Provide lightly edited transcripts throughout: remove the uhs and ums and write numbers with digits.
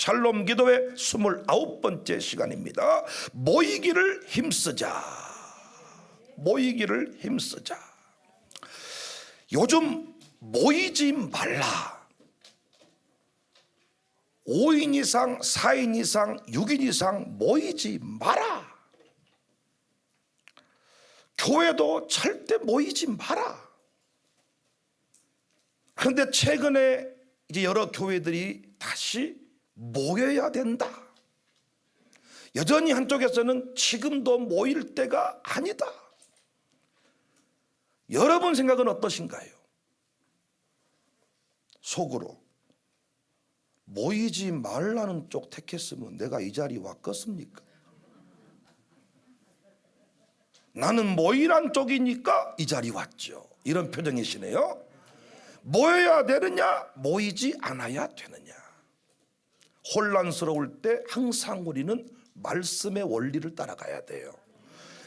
샬롬 기도회 29번째 시간입니다. 모이기를 힘쓰자. 모이기를 힘쓰자. 요즘 모이지 말라. 5인 이상, 4인 이상, 6인 이상 모이지 마라. 교회도 절대 모이지 마라. 그런데 최근에 이제 여러 교회들이 다시 모여야 된다. 여전히 한쪽에서는 지금도 모일 때가 아니다. 여러분 생각은 어떠신가요? 속으로 모이지 말라는 쪽 택했으면 내가 이 자리에 왔겠습니까? 나는 모이란 쪽이니까 이 자리에 왔죠. 이런 표정이시네요. 모여야 되느냐, 모이지 않아야 되느냐. 혼란스러울 때 항상 우리는 말씀의 원리를 따라가야 돼요.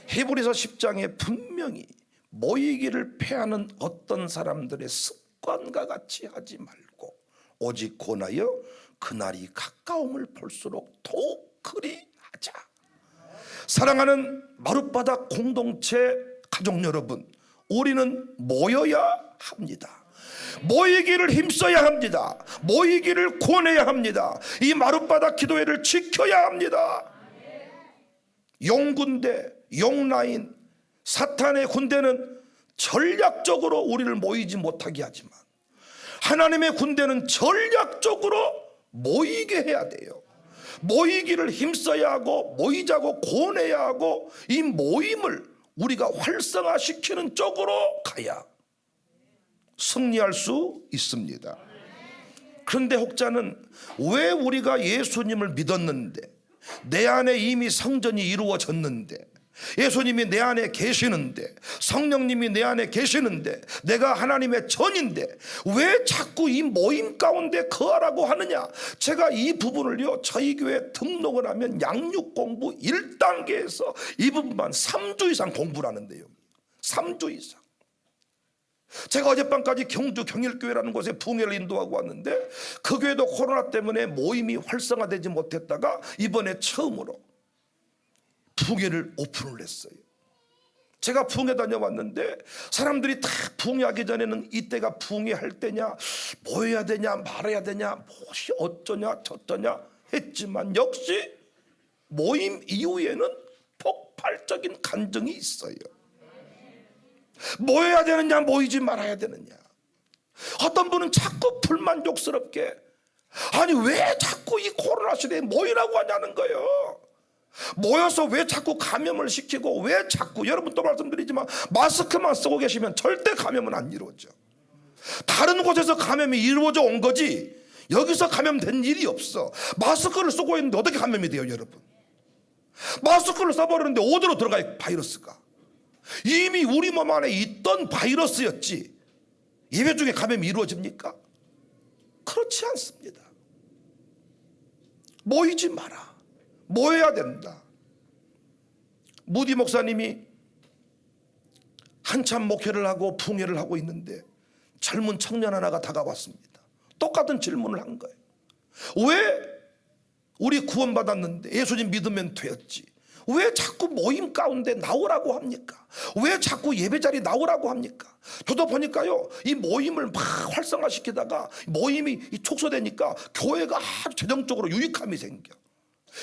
히브리서 10장에 분명히 모이기를 패하는 어떤 사람들의 습관과 같이 하지 말고 오직 권하여 그날이 가까움을 볼수록 더욱 그리 하자. 사랑하는 마룻바닥 공동체 가족 여러분, 우리는 모여야 합니다. 모이기를 힘써야 합니다. 모이기를 권해야 합니다. 이 마룻바닥 기도회를 지켜야 합니다. 용군대, 용라인, 사탄의 군대는 전략적으로 우리를 모이지 못하게 하지만 하나님의 군대는 전략적으로 모이게 해야 돼요. 모이기를 힘써야 하고 모이자고 권해야 하고 이 모임을 우리가 활성화시키는 쪽으로 가야 승리할 수 있습니다. 그런데 혹자는 왜 우리가 예수님을 믿었는데, 내 안에 이미 성전이 이루어졌는데, 예수님이 내 안에 계시는데, 성령님이 내 안에 계시는데, 내가 하나님의 전인데 왜 자꾸 이 모임 가운데 거하라고 하느냐. 제가 이 부분을요, 저희 교회 등록을 하면 양육 공부 1단계에서 이 부분만 3주 이상 공부를 하는데요. 3주 이상. 제가 어젯밤까지 경주 경일교회라는 곳에 부흥회를 인도하고 왔는데, 그 교회도 코로나 때문에 모임이 활성화되지 못했다가 이번에 처음으로 부흥회를 오픈을 했어요. 제가 부흥회 다녀왔는데 사람들이 다 부흥회하기 전에는 이때가 부흥회 할 때냐, 모여야 되냐 말아야 되냐, 무엇이 어쩌냐 저쩌냐 했지만 역시 모임 이후에는 폭발적인 간증이 있어요. 모여야 되느냐 모이지 말아야 되느냐. 어떤 분은 자꾸 불만족스럽게, 아니 왜 자꾸 이 코로나 시대에 모이라고 하냐는 거예요. 모여서 왜 자꾸 감염을 시키고, 왜 자꾸, 여러분 또 말씀드리지만 마스크만 쓰고 계시면 절대 감염은 안 이루어져. 다른 곳에서 감염이 이루어져 온 거지 여기서 감염된 일이 없어. 마스크를 쓰고 있는데 어떻게 감염이 돼요 여러분? 마스크를 써버리는데 어디로 들어가요 바이러스가? 이미 우리 몸 안에 있던 바이러스였지 예배 중에 감염이 이루어집니까? 그렇지 않습니다. 모이지 마라. 모여야 된다. 무디 목사님이 한참 목회를 하고 부흥회를 하고 있는데 젊은 청년 하나가 다가왔습니다. 똑같은 질문을 한 거예요. 왜 우리 구원받았는데 예수님 믿으면 되었지, 왜 자꾸 모임 가운데 나오라고 합니까? 왜 자꾸 예배자리 나오라고 합니까? 저도 보니까요, 이 모임을 막 활성화시키다가 모임이 축소되니까 교회가 아주 재정적으로 유익함이 생겨.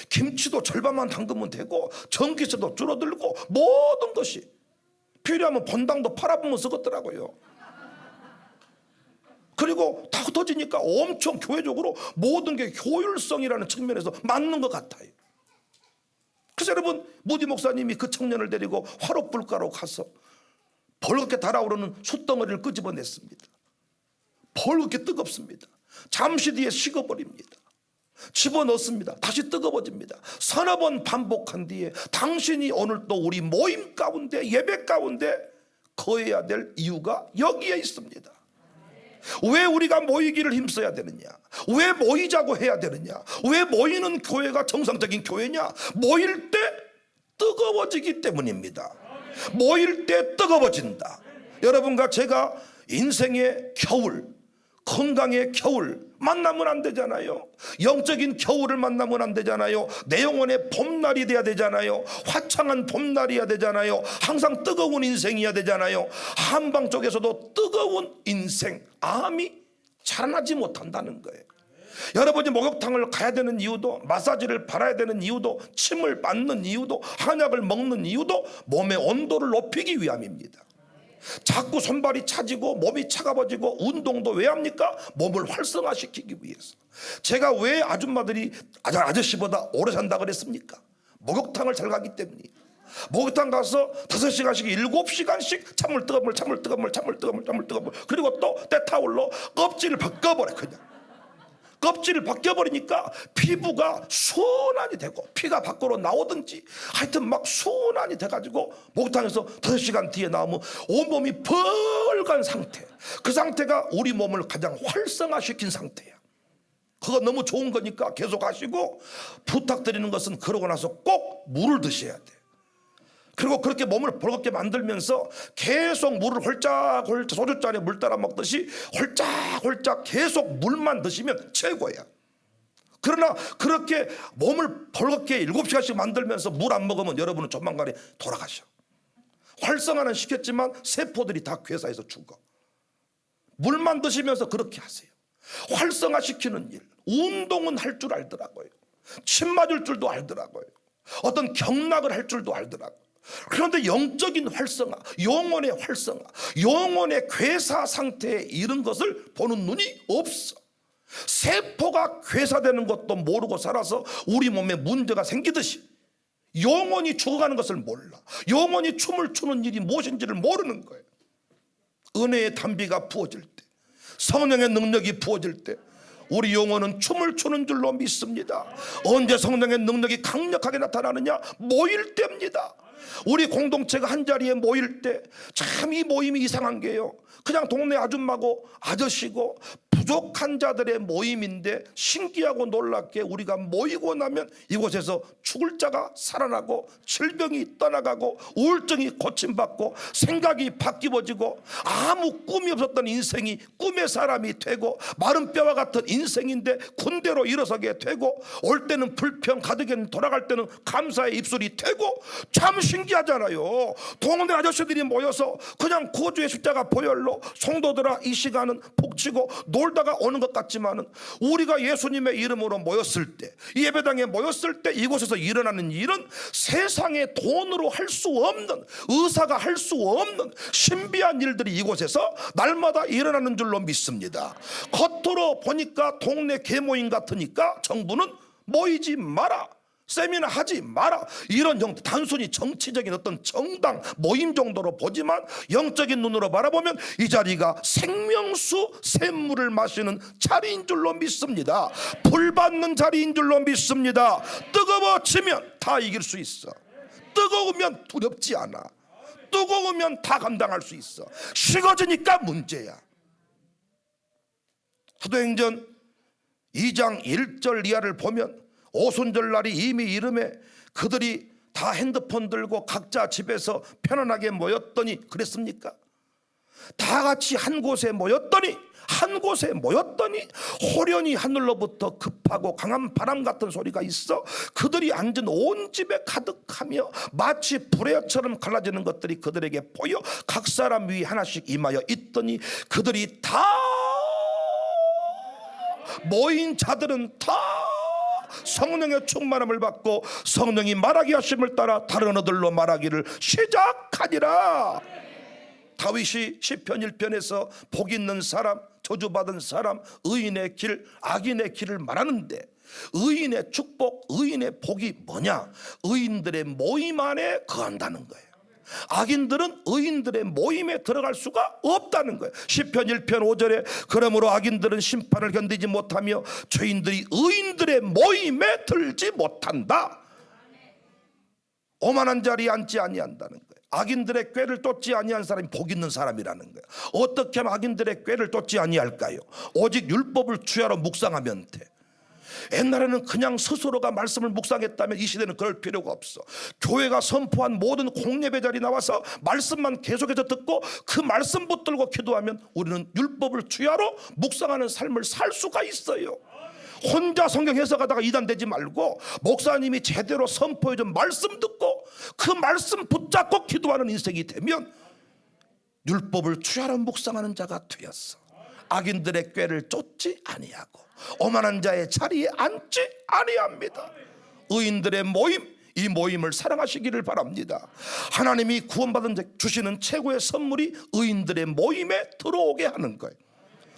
김치도 절반만 담그면 되고 전기세도 줄어들고 모든 것이 필요하면 본당도 팔아보면 쓰겠더라고요. 그리고 다 흩어지니까 엄청 교회적으로 모든 게 효율성이라는 측면에서 맞는 것 같아요. 그래서 여러분, 무디 목사님이 그 청년을 데리고 화롯불가로 가서 벌겋게 달아오르는 숯덩어리를 끄집어냈습니다. 벌겋게 뜨겁습니다. 잠시 뒤에 식어버립니다. 집어넣습니다. 다시 뜨거워집니다. 서너 번 반복한 뒤에 당신이 오늘 또 우리 모임 가운데, 예배 가운데 거해야 될 이유가 여기에 있습니다. 왜 우리가 모이기를 힘써야 되느냐, 왜 모이자고 해야 되느냐, 왜 모이는 교회가 정상적인 교회냐? 모일 때 뜨거워지기 때문입니다. 모일 때 뜨거워진다. 여러분과 제가 인생의 겨울, 건강의 겨울 만나면 안 되잖아요. 영적인 겨울을 만나면 안 되잖아요. 내 영혼의 봄날이 돼야 되잖아요. 화창한 봄날이어야 되잖아요. 항상 뜨거운 인생이어야 되잖아요. 한방 쪽에서도 뜨거운 인생, 암이 자라나지 못한다는 거예요. 여러분이 목욕탕을 가야 되는 이유도, 마사지를 받아야 되는 이유도, 침을 맞는 이유도, 한약을 먹는 이유도 몸의 온도를 높이기 위함입니다. 자꾸 손발이 차지고 몸이 차가워지고 운동도 왜 합니까? 몸을 활성화시키기 위해서. 제가 왜 아줌마들이 아저씨보다 오래 산다 그랬습니까? 목욕탕을 잘 가기 때문이에요. 목욕탕 가서 5시간씩 7시간씩 찬물 뜨거운 물 그리고 또 때타올로 껍질을 벗겨버려. 그냥 껍질을 벗겨버리니까 피부가 순환이 되고 피가 밖으로 나오든지 하여튼 막 순환이 돼가지고 목욕탕에서 5시간 뒤에 나오면 온몸이 벌간 상태, 그 상태가 우리 몸을 가장 활성화시킨 상태야. 그거 너무 좋은 거니까 계속 하시고, 부탁드리는 것은 그러고 나서 꼭 물을 드셔야 돼. 그리고 그렇게 몸을 벌겋게 만들면서 계속 물을 홀짝홀짝 소주잔에 물 따라 먹듯이 홀짝홀짝 계속 물만 드시면 최고야. 그러나 그렇게 몸을 벌겋게 7시간씩 만들면서 물 안 먹으면 여러분은 조만간에 돌아가셔. 활성화는 시켰지만 세포들이 다 괴사해서 죽어. 물만 드시면서 그렇게 하세요. 활성화시키는 일, 운동은 할 줄 알더라고요. 침 맞을 줄도 알더라고요. 어떤 경락을 할 줄도 알더라고요. 그런데 영적인 활성화, 영혼의 활성화, 영혼의 괴사 상태에 이른 것을 보는 눈이 없어. 세포가 괴사되는 것도 모르고 살아서 우리 몸에 문제가 생기듯이 영혼이 죽어가는 것을 몰라. 영혼이 춤을 추는 일이 무엇인지를 모르는 거예요. 은혜의 단비가 부어질 때, 성령의 능력이 부어질 때 우리 영혼은 춤을 추는 줄로 믿습니다. 언제 성령의 능력이 강력하게 나타나느냐? 모일 때입니다. 우리 공동체가 한자리에 모일 때 참 이 모임이 이상한 게요, 그냥 동네 아줌마고 아저씨고 부족한 자들의 모임인데 신기하고 놀랍게 우리가 모이고 나면 이곳에서 죽을 자가 살아나고 질병이 떠나가고 우울증이 고침받고 생각이 바뀌어지고 아무 꿈이 없었던 인생이 꿈의 사람이 되고 마른 뼈와 같은 인생인데 군대로 일어서게 되고 올 때는 불평 가득엔 돌아갈 때는 감사의 입술이 되고 참 신기하잖아요. 동네 아저씨들이 모여서 그냥 구주의 십자가 보혈로 성도들아 이 시간은 북치고 놀다가 오는 것 같지만은 우리가 예수님의 이름으로 모였을 때, 이 예배당에 모였을 때 이곳에서 일어나는 일은 세상의 돈으로 할 수 없는, 의사가 할 수 없는 신비한 일들이 이곳에서 날마다 일어나는 줄로 믿습니다. 겉으로 보니까 동네 계모임 같으니까 정부는 모이지 마라, 세미나 하지 마라, 이런 형태, 단순히 정치적인 어떤 정당 모임 정도로 보지만 영적인 눈으로 바라보면 이 자리가 생명수 샘물을 마시는 자리인 줄로 믿습니다. 불 받는 자리인 줄로 믿습니다. 뜨거워지면 다 이길 수 있어. 뜨거우면 두렵지 않아. 뜨거우면 다 감당할 수 있어. 식어지니까 문제야. 사도행전 2장 1절 이하를 보면 오순절날이 이미 이름에 그들이 다 핸드폰 들고 각자 집에서 편안하게 모였더니, 그랬습니까? 다 같이 한 곳에 모였더니 호련히 하늘로부터 급하고 강한 바람 같은 소리가 있어 그들이 앉은 온 집에 가득하며 마치 불의처럼 갈라지는 것들이 그들에게 보여 각 사람 위에 하나씩 임하여 있더니 그들이 다 모인 자들은 다 성령의 충만함을 받고 성령이 말하게 하심을 따라 다른 언어들로 말하기를 시작하니라. 다윗이 시편 1편에서 복 있는 사람, 저주받은 사람, 의인의 길, 악인의 길을 말하는데 의인의 축복, 의인의 복이 뭐냐? 의인들의 모임 안에 거한다는 거예요. 악인들은 의인들의 모임에 들어갈 수가 없다는 거예요. 시편 1편 5절에 그러므로 악인들은 심판을 견디지 못하며 죄인들이 의인들의 모임에 들지 못한다. 오만한 자리에 앉지 아니한다는 거예요. 악인들의 꾀를 쫓지 아니한 사람이 복 있는 사람이라는 거예요. 어떻게 하면 악인들의 꾀를 쫓지 아니할까요? 오직 율법을 주야로 묵상하면 돼. 옛날에는 그냥 스스로가 말씀을 묵상했다면 이 시대는 그럴 필요가 없어. 교회가 선포한 모든 공예배 자리 나와서 말씀만 계속해서 듣고 그 말씀 붙들고 기도하면 우리는 율법을 주야로 묵상하는 삶을 살 수가 있어요. 혼자 성경 해석하다가 이단되지 말고 목사님이 제대로 선포해준 말씀 듣고 그 말씀 붙잡고 기도하는 인생이 되면 율법을 주야로 묵상하는 자가 되었어. 악인들의 꾀를 쫓지 아니하고 오만한 자의 자리에 앉지 아니합니다. 의인들의 모임, 이 모임을 사랑하시기를 바랍니다. 하나님이 구원받은 자 주시는 최고의 선물이 의인들의 모임에 들어오게 하는 거예요.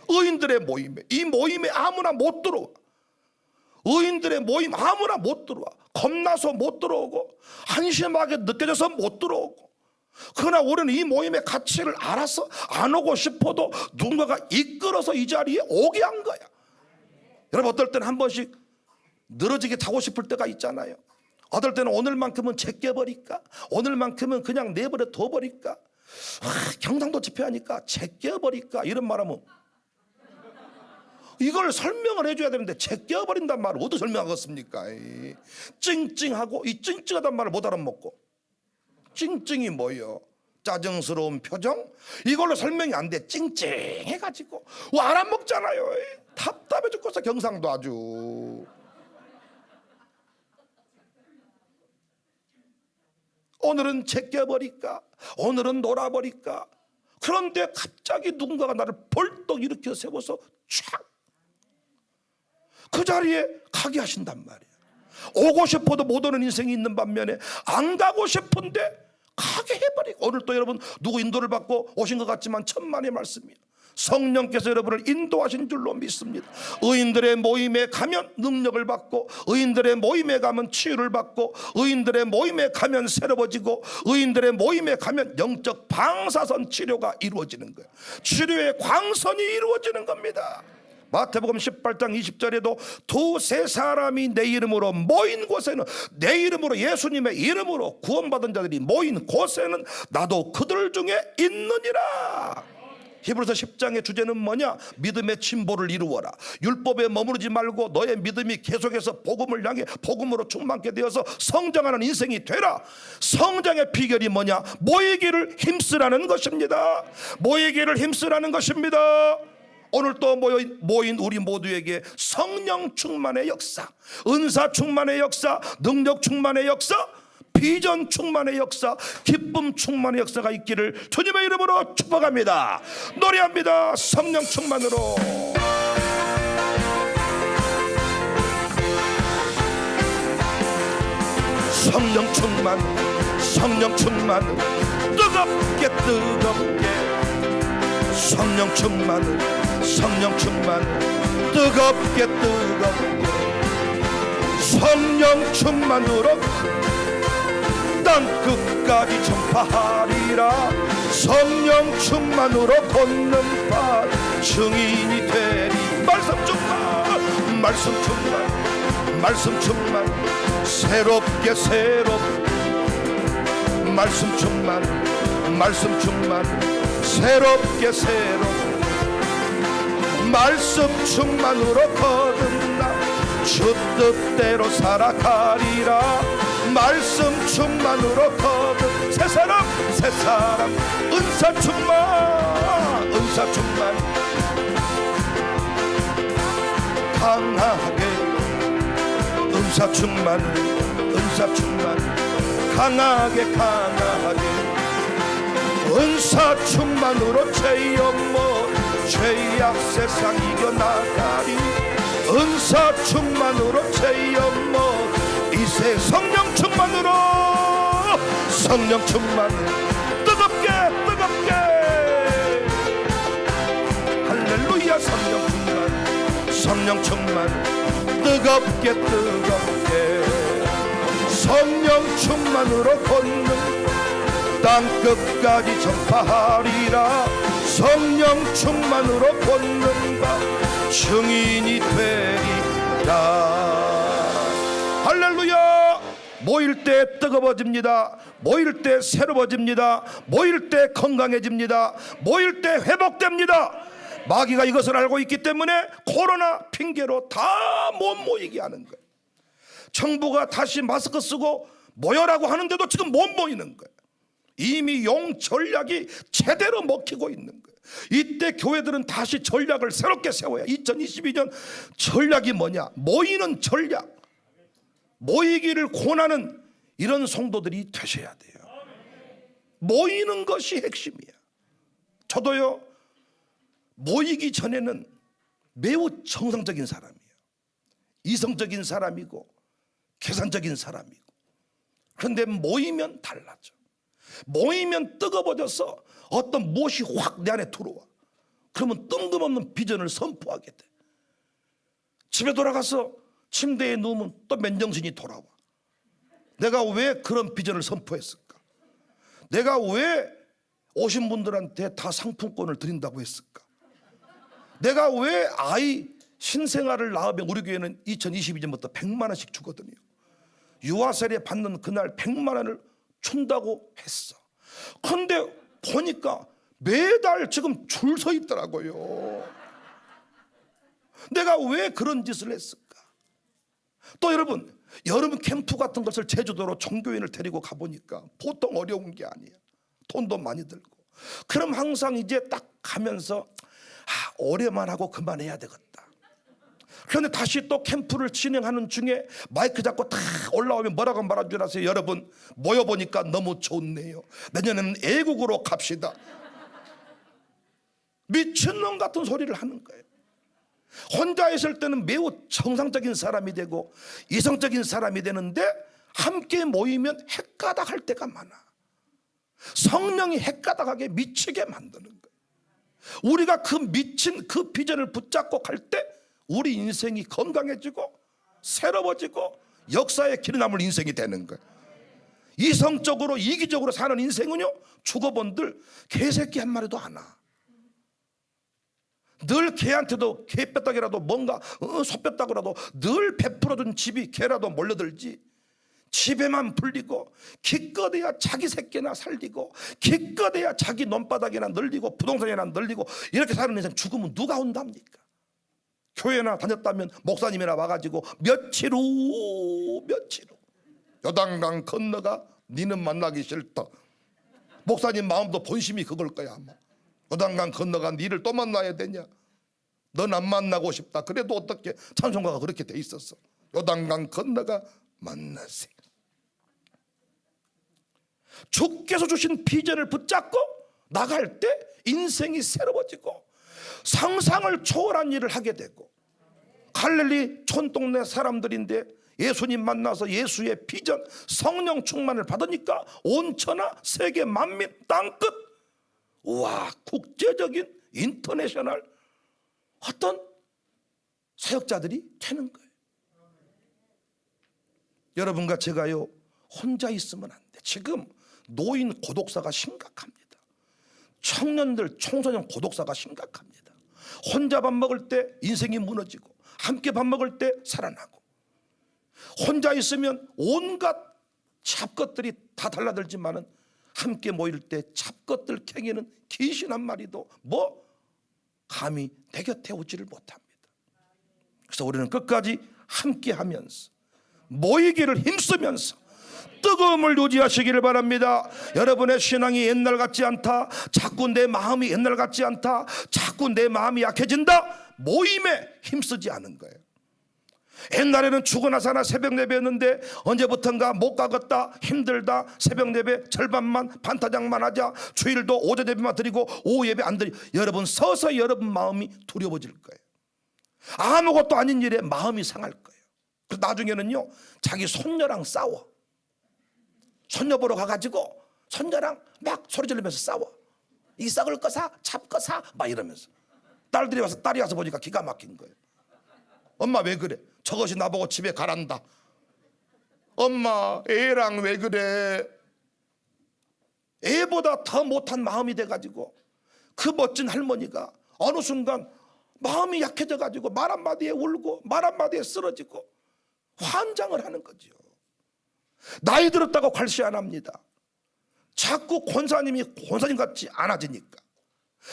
의인들의 모임에, 이 모임에 아무나 못 들어와. 의인들의 모임 아무나 못 들어와. 겁나서 못 들어오고 한심하게 느껴져서 못 들어오고. 그러나 우리는 이 모임의 가치를 알아서 안 오고 싶어도 누군가가 이끌어서 이 자리에 오게 한 거야. 여러분, 어떨 때는 한 번씩 늘어지게 타고 싶을 때가 있잖아요. 어떨 때는 오늘만큼은 제껴버릴까, 오늘만큼은 그냥 내버려 둬버릴까, 경상도 집회하니까 제껴버릴까 이런 말하면 이걸 설명을 해줘야 되는데 제껴버린단 말을 어떻게 설명하겠습니까? 찡찡하고 이 찡찡하단 말을 못 알아먹고. 찡찡이 뭐예요? 짜증스러운 표정? 이걸로 설명이 안 돼. 찡찡해가지고 알아먹잖아요. 답답해 죽겠어. 경상도 아주. 오늘은 제껴버릴까, 오늘은 놀아버릴까. 그런데 갑자기 누군가가 나를 벌떡 일으켜 세워서 촥 그 자리에 가게 하신단 말이에요. 오고 싶어도 못 오는 인생이 있는 반면에 안 가고 싶은데 가게 해버리고. 오늘 또 여러분 누구 인도를 받고 오신 것 같지만 천만의 말씀이에요. 성령께서 여러분을 인도하신 줄로 믿습니다. 의인들의 모임에 가면 능력을 받고, 의인들의 모임에 가면 치유를 받고, 의인들의 모임에 가면 새로워지고, 의인들의 모임에 가면 영적 방사선 치료가 이루어지는 거예요. 치료의 광선이 이루어지는 겁니다. 마태복음 18장 20절에도 두세 사람이 내 이름으로 모인 곳에는, 내 이름으로, 예수님의 이름으로 구원받은 자들이 모인 곳에는 나도 그들 중에 있느니라. 히브리서 10장의 주제는 뭐냐? 믿음의 진보를 이루어라. 율법에 머무르지 말고 너의 믿음이 계속해서 복음을 향해 복음으로 충만케 되어서 성장하는 인생이 되라. 성장의 비결이 뭐냐? 모이기를 힘쓰라는 것입니다. 모이기를 힘쓰라는 것입니다. 오늘 또 모인 우리 모두에게 성령 충만의 역사, 은사 충만의 역사, 능력 충만의 역사, 비전 충만의 역사, 기쁨 충만의 역사가 있기를 주님의 이름으로 축복합니다. 노래합니다. 성령 충만으로. 성령 충만, 성령 충만, 뜨겁게 뜨겁게. 성령 충만, 성령 충만, 뜨겁게 뜨겁게. 성령 충만으로 땅 끝까지 전파하리라. 성령 충만으로 걷는 바 증인이 되리. 말씀 충만, 말씀 충만, 말씀 충만, 새롭게 새롭게. 말씀 충만, 말씀 충만, 새롭게 새롭게. 말씀 충만으로 거듭나 주 뜻대로 살아가리라. 말씀 충만으로 거듭 새 사람, 새 사람. 은사 충만, 은사 충만, 강하게. 은사 충만, 은사 충만, 강하게 강하게. 은사 충만으로 죄업 죄악 세상 이겨나가리. 은사 충만으로 죄업 이세. 성령 충만으로, 성령 충만, 뜨겁게 뜨겁게. 할렐루야. 성령 충만, 성령 충만, 뜨겁게 뜨겁게. 성령 충만으로 걷는 땅 끝까지 전파하리라. 성령 충만으로 걷는 바 증인이 되리라. 할렐루야. 모일 때 뜨거워집니다. 모일 때 새로워집니다. 모일 때 건강해집니다. 모일 때 회복됩니다. 마귀가 이것을 알고 있기 때문에 코로나 핑계로 다 못 모이게 하는 거예요. 정부가 다시 마스크 쓰고 모여라고 하는데도 지금 못 모이는 거예요. 이미 용 전략이 제대로 먹히고 있는 거예요. 이때 교회들은 다시 전략을 새롭게 세워야. 2022년 전략이 뭐냐? 모이는 전략. 모이기를 권하는 이런 성도들이 되셔야 돼요. 모이는 것이 핵심이야. 저도요, 모이기 전에는 매우 정상적인 사람이에요. 이성적인 사람이고 계산적인 사람이고. 그런데 모이면 달라져. 모이면 뜨거워져서 어떤 무엇이 확 내 안에 들어와. 그러면 뜬금없는 비전을 선포하게 돼. 집에 돌아가서 침대에 누우면 또 맨정신이 돌아와. 내가 왜 그런 비전을 선포했을까? 내가 왜 오신 분들한테 다 상품권을 드린다고 했을까? 내가 왜 아이 신생아를 낳으면 우리 교회는 2022년부터 100만 원씩 주거든요. 유아세례 받는 그날 100만 원을 준다고 했어. 그런데 보니까 매달 지금 줄 서 있더라고요. 내가 왜 그런 짓을 했을까? 또 여러분, 여름 캠프 같은 것을 제주도로 종교인을 데리고 가보니까 보통 어려운 게 아니야. 돈도 많이 들고. 그럼 항상 이제 딱 가면서 오래만 하고 그만해야 되겠다. 그런데 다시 또 캠프를 진행하는 중에 마이크 잡고 탁 올라오면 뭐라고 말할 줄 아세요? 여러분, 모여보니까 너무 좋네요. 내년에는 애국으로 갑시다. 미친놈 같은 소리를 하는 거예요. 혼자 있을 때는 매우 정상적인 사람이 되고 이성적인 사람이 되는데 함께 모이면 헷가닥할 때가 많아. 성령이 헷가닥하게 미치게 만드는 거예요. 우리가 그 미친 그 비전을 붙잡고 갈 때 우리 인생이 건강해지고 새로워지고 역사에 길이 남을 인생이 되는 거예요. 이성적으로 이기적으로 사는 인생은요, 죽어본들 개새끼 한 마리도 안 와. 늘 개한테도 개 뺐다기라도 뭔가 소 뺐다고라도 늘 베풀어준 집이 개라도 몰려들지. 집에만 불리고 기껏해야 자기 새끼나 살리고 기껏해야 자기 논바닥이나 늘리고 부동산이나 늘리고 이렇게 사는 인생 죽으면 누가 온답니까? 교회나 다녔다면 목사님이나 와가지고 며칠 후 요단강 건너가 니는 만나기 싫다. 목사님 마음도 본심이 그걸 거야. 아마 요단강 건너가 니를 또 만나야 되냐? 넌 안 만나고 싶다. 그래도 어떻게 찬송가가 그렇게 돼 있었어. 요단강 건너가 만나세. 주께서 주신 비전을 붙잡고 나갈 때 인생이 새로워지고 상상을 초월한 일을 하게 되고. 갈릴리 촌동네 사람들인데 예수님 만나서 예수의 비전 성령 충만을 받으니까 온 천하 세계 만민 땅끝, 우와, 국제적인 인터내셔널 어떤 사역자들이 되는 거예요. 여러분과 제가요, 혼자 있으면 안 돼. 지금 노인 고독사가 심각합니다. 청년들 청소년 고독사가 심각합니다. 혼자 밥 먹을 때 인생이 무너지고 함께 밥 먹을 때 살아나고. 혼자 있으면 온갖 잡것들이 다 달라들지만은 함께 모일 때 잡것들 캥기는 귀신 한 마리도 감히 내 곁에 오지를 못합니다. 그래서 우리는 끝까지 함께 하면서 모이기를 힘쓰면서 뜨거움을 유지하시기를 바랍니다. 여러분의 신앙이 옛날 같지 않다, 자꾸 내 마음이 옛날 같지 않다, 자꾸 내 마음이 약해진다, 모임에 힘쓰지 않은 거예요. 옛날에는 죽어나서나 새벽 예배였는데 언제부턴가 못 가겠다, 힘들다, 새벽 예배 절반만 반타작만 하자, 주일도 오전 예배만 드리고 오후 예배 안 드리고. 여러분, 서서 여러분 마음이 두려워질 거예요. 아무것도 아닌 일에 마음이 상할 거예요. 그래서 나중에는요, 자기 손녀랑 싸워. 손녀 보러 가가지고 손녀랑 막 소리 지르면서 싸워. 이 썩을 거 사, 잡 거 사, 막 이러면서. 딸이 와서 보니까 기가 막힌 거예요. 엄마 왜 그래? 저것이 나보고 집에 가란다. 엄마, 애랑 왜 그래? 애보다 더 못한 마음이 돼가지고 그 멋진 할머니가 어느 순간 마음이 약해져가지고 말 한마디에 울고 말 한마디에 쓰러지고 환장을 하는 거죠. 나이 들었다고 괄시 안 합니다. 자꾸 권사님이 권사님 같지 않아지니까.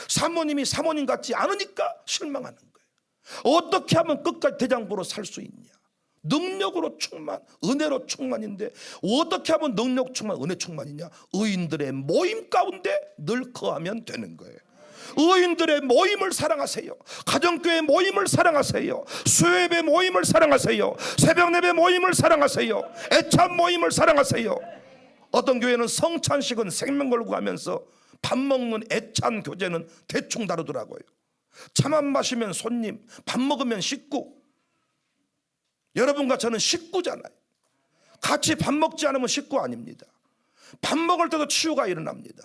사모님이 사모님 같지 않으니까 실망하는 거예요. 어떻게 하면 끝까지 대장부로 살 수 있냐? 능력으로 충만, 은혜로 충만인데 어떻게 하면 능력 충만, 은혜 충만이냐? 의인들의 모임 가운데 늘 거하면 되는 거예요. 의인들의 모임을 사랑하세요. 가정교회 모임을 사랑하세요. 수요예배 모임을 사랑하세요. 새벽예배 모임을 사랑하세요. 애찬 모임을 사랑하세요. 어떤 교회는 성찬식은 생명 걸고 하면서 밥 먹는 애찬 교제는 대충 다루더라고요. 차만 마시면 손님, 밥 먹으면 식구. 여러분과 저는 식구잖아요. 같이 밥 먹지 않으면 식구 아닙니다. 밥 먹을 때도 치유가 일어납니다.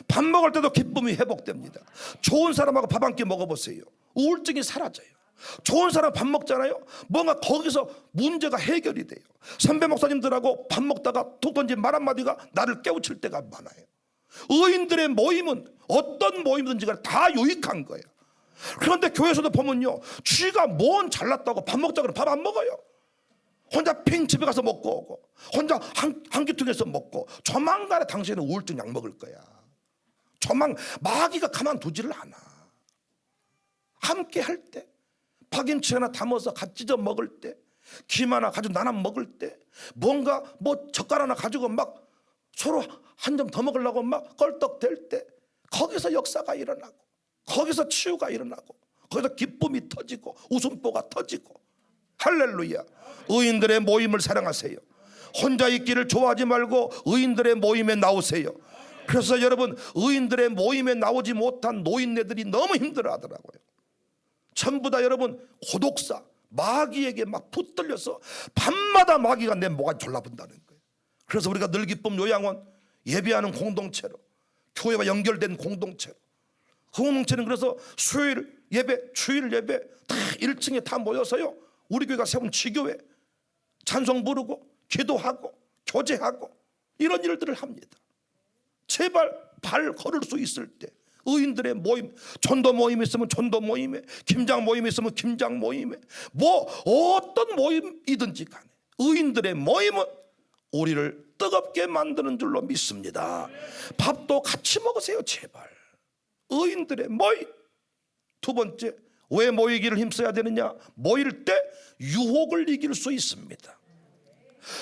밥 먹을 때도 기쁨이 회복됩니다. 좋은 사람하고 밥 한 끼 먹어보세요. 우울증이 사라져요. 좋은 사람 밥 먹잖아요. 뭔가 거기서 문제가 해결이 돼요. 선배 목사님들하고 밥 먹다가 툭 던진 말 한마디가 나를 깨우칠 때가 많아요. 의인들의 모임은 어떤 모임든지 간에 다 유익한 거예요. 그런데 교회에서도 보면요, 쥐가 뭔 잘났다고 밥 먹자 그러면 밥 안 먹어요. 혼자 핑 집에 가서 먹고 오고, 혼자 한 끼통에서 먹고, 조만간에 당신은 우울증 약 먹을 거야. 마귀가 가만두지를 않아. 함께 할 때, 파김치 하나 담아서 같이 찢어 먹을 때, 김 하나 가지고 나눠 먹을 때, 뭔가 젓갈 하나 가지고 막 서로 한 점 더 먹으려고 막 껄떡댈 때, 거기서 역사가 일어나고, 거기서 치유가 일어나고, 거기서 기쁨이 터지고 웃음보가 터지고. 할렐루야. 의인들의 모임을 사랑하세요. 혼자 있기를 좋아하지 말고 의인들의 모임에 나오세요. 그래서 여러분, 의인들의 모임에 나오지 못한 노인네들이 너무 힘들어하더라고요. 전부 다 여러분 고독사, 마귀에게 막 붙들려서 밤마다 마귀가 내 목을 졸라본다는 거예요. 그래서 우리가 늘 기쁨 요양원 예배하는 공동체로, 교회와 연결된 공동체로, 그 공동체는 그래서 수요일 예배, 주일 예배 다 1층에 다 모여서요, 우리 교회가 세운 지교회 찬송 부르고 기도하고 교제하고 이런 일들을 합니다. 제발 발 걸을 수 있을 때 의인들의 모임, 전도 모임 있으면 전도 모임에, 김장 모임 있으면 김장 모임에, 어떤 모임이든지 간에 의인들의 모임은 우리를 뜨겁게 만드는 줄로 믿습니다. 밥도 같이 먹으세요. 제발. 의인들의 모임. 두 번째, 왜 모이기를 힘써야 되느냐? 모일 때 유혹을 이길 수 있습니다.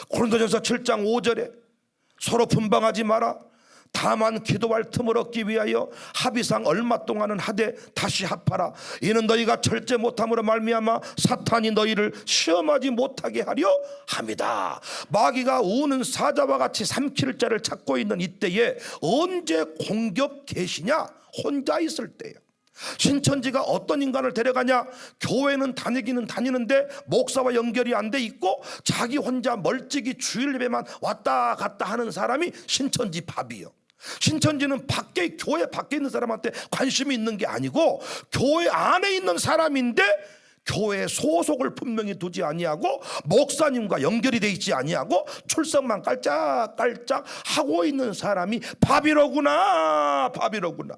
고린도전서 7장 5절에 서로 분방하지 마라. 다만 기도할 틈을 얻기 위하여 합의상 얼마 동안은 하되 다시 합하라. 이는 너희가 절제 못함으로 말미암아 사탄이 너희를 시험하지 못하게 하려 함이다. 마귀가 우는 사자와 같이 삼킬 자를 찾고 있는 이때에 언제 공격 계시냐? 혼자 있을 때요. 신천지가 어떤 인간을 데려가냐? 교회는 다니기는 다니는데 목사와 연결이 안 돼 있고 자기 혼자 멀찍이 주일 예배만 왔다 갔다 하는 사람이 신천지 밥이요. 신천지는 밖에, 교회 밖에 있는 사람한테 관심이 있는 게 아니고 교회 안에 있는 사람인데 교회 소속을 분명히 두지 아니하고 목사님과 연결이 돼 있지 아니하고 출석만 깔짝깔짝 하고 있는 사람이 밥이로구나, 밥이로구나.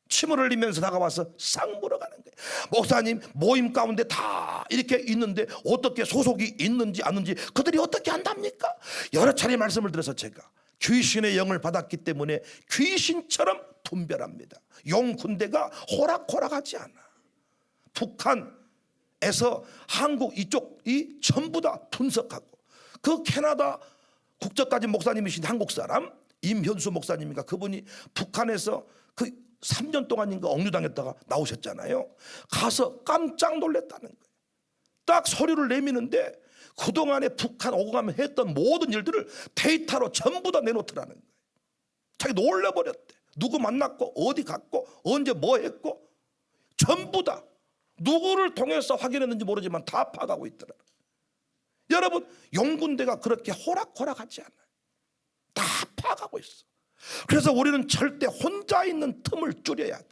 침을 흘리면서 다가와서 싹 물어가는 거예요. 목사님, 모임 가운데 다 이렇게 있는데 어떻게 소속이 있는지 않는지 그들이 어떻게 안답니까? 여러 차례 말씀을 드려서 제가 귀신의 영을 받았기 때문에 귀신처럼 분별합니다. 용 군대가 호락호락하지 않아. 북한에서 한국 이쪽이 전부 다 분석하고, 그 캐나다 국적가진 목사님이신 한국 사람 임현수 목사님인가, 그분이 북한에서 그 3년 동안인가 억류당했다가 나오셨잖아요. 가서 깜짝 놀랐다는 거예요. 딱 서류를 내미는데 그동안에 북한 오고 가면 했던 모든 일들을 데이터로 전부 다 내놓더라는 거예요. 자기 놀라버렸대. 누구 만났고 어디 갔고 언제 뭐 했고 전부 다 누구를 통해서 확인했는지 모르지만 다 파악하고 있더라. 여러분, 용군대가 그렇게 호락호락하지 않아요. 다 파악하고 있어. 그래서 우리는 절대 혼자 있는 틈을 줄여야 돼.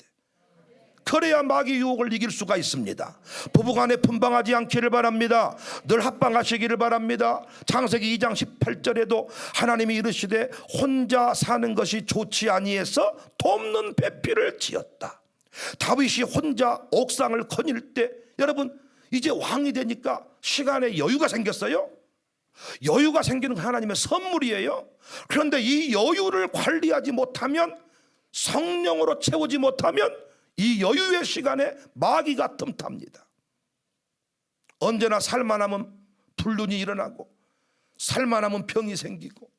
그래야 마귀 유혹을 이길 수가 있습니다. 부부간에 분방하지 않기를 바랍니다. 늘 합방하시기를 바랍니다. 창세기 2장 18절에도 하나님이 이르시되 혼자 사는 것이 좋지 아니해서 돕는 배필을 지었다. 다윗이 혼자 옥상을 거닐 때, 여러분 이제 왕이 되니까 시간에 여유가 생겼어요. 여유가 생기는 건 하나님의 선물이에요. 그런데 이 여유를 관리하지 못하면 성령으로 채우지 못하면 이 여유의 시간에 마귀가 틈탑니다. 언제나 살만하면 불륜이 일어나고, 살만하면 병이 생기고,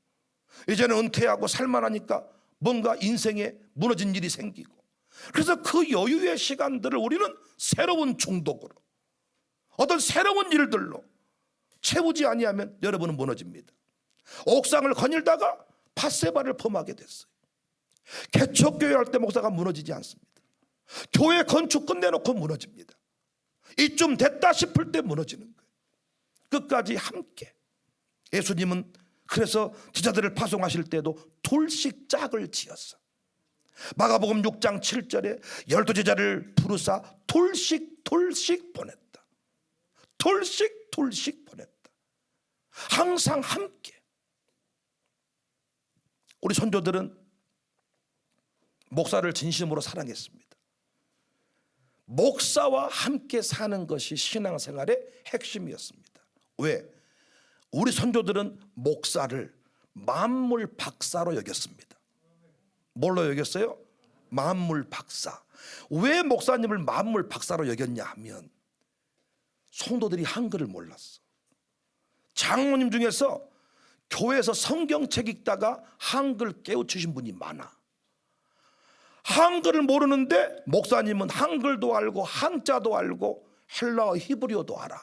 이제는 은퇴하고 살만하니까 뭔가 인생에 무너진 일이 생기고, 그래서 그 여유의 시간들을 우리는 새로운 중독으로, 어떤 새로운 일들로 채우지 아니하면 여러분은 무너집니다. 옥상을 거닐다가 밧세바를 범하게 됐어요. 개척교회 할 때 목사가 무너지지 않습니다. 교회 건축 끝내놓고 무너집니다. 이쯤 됐다 싶을 때 무너지는 거예요. 끝까지 함께. 예수님은 그래서 제자들을 파송하실 때도 둘씩 짝을 지었어. 마가복음 6장 7절에 12제자를 부르사 둘씩 보냈다. 둘씩 보냈다. 항상 함께. 우리 선조들은 목사를 진심으로 사랑했습니다. 목사와 함께 사는 것이 신앙생활의 핵심이었습니다. 왜? 우리 선조들은 목사를 만물 박사로 여겼습니다. 뭘로 여겼어요? 만물 박사. 왜 목사님을 만물 박사로 여겼냐 하면 성도들이 한글을 몰랐어. 장로님 중에서 교회에서 성경책 읽다가 한글 깨우치신 분이 많아. 한글을 모르는데 목사님은 한글도 알고 한자도 알고 헬라어 히브리어도 알아.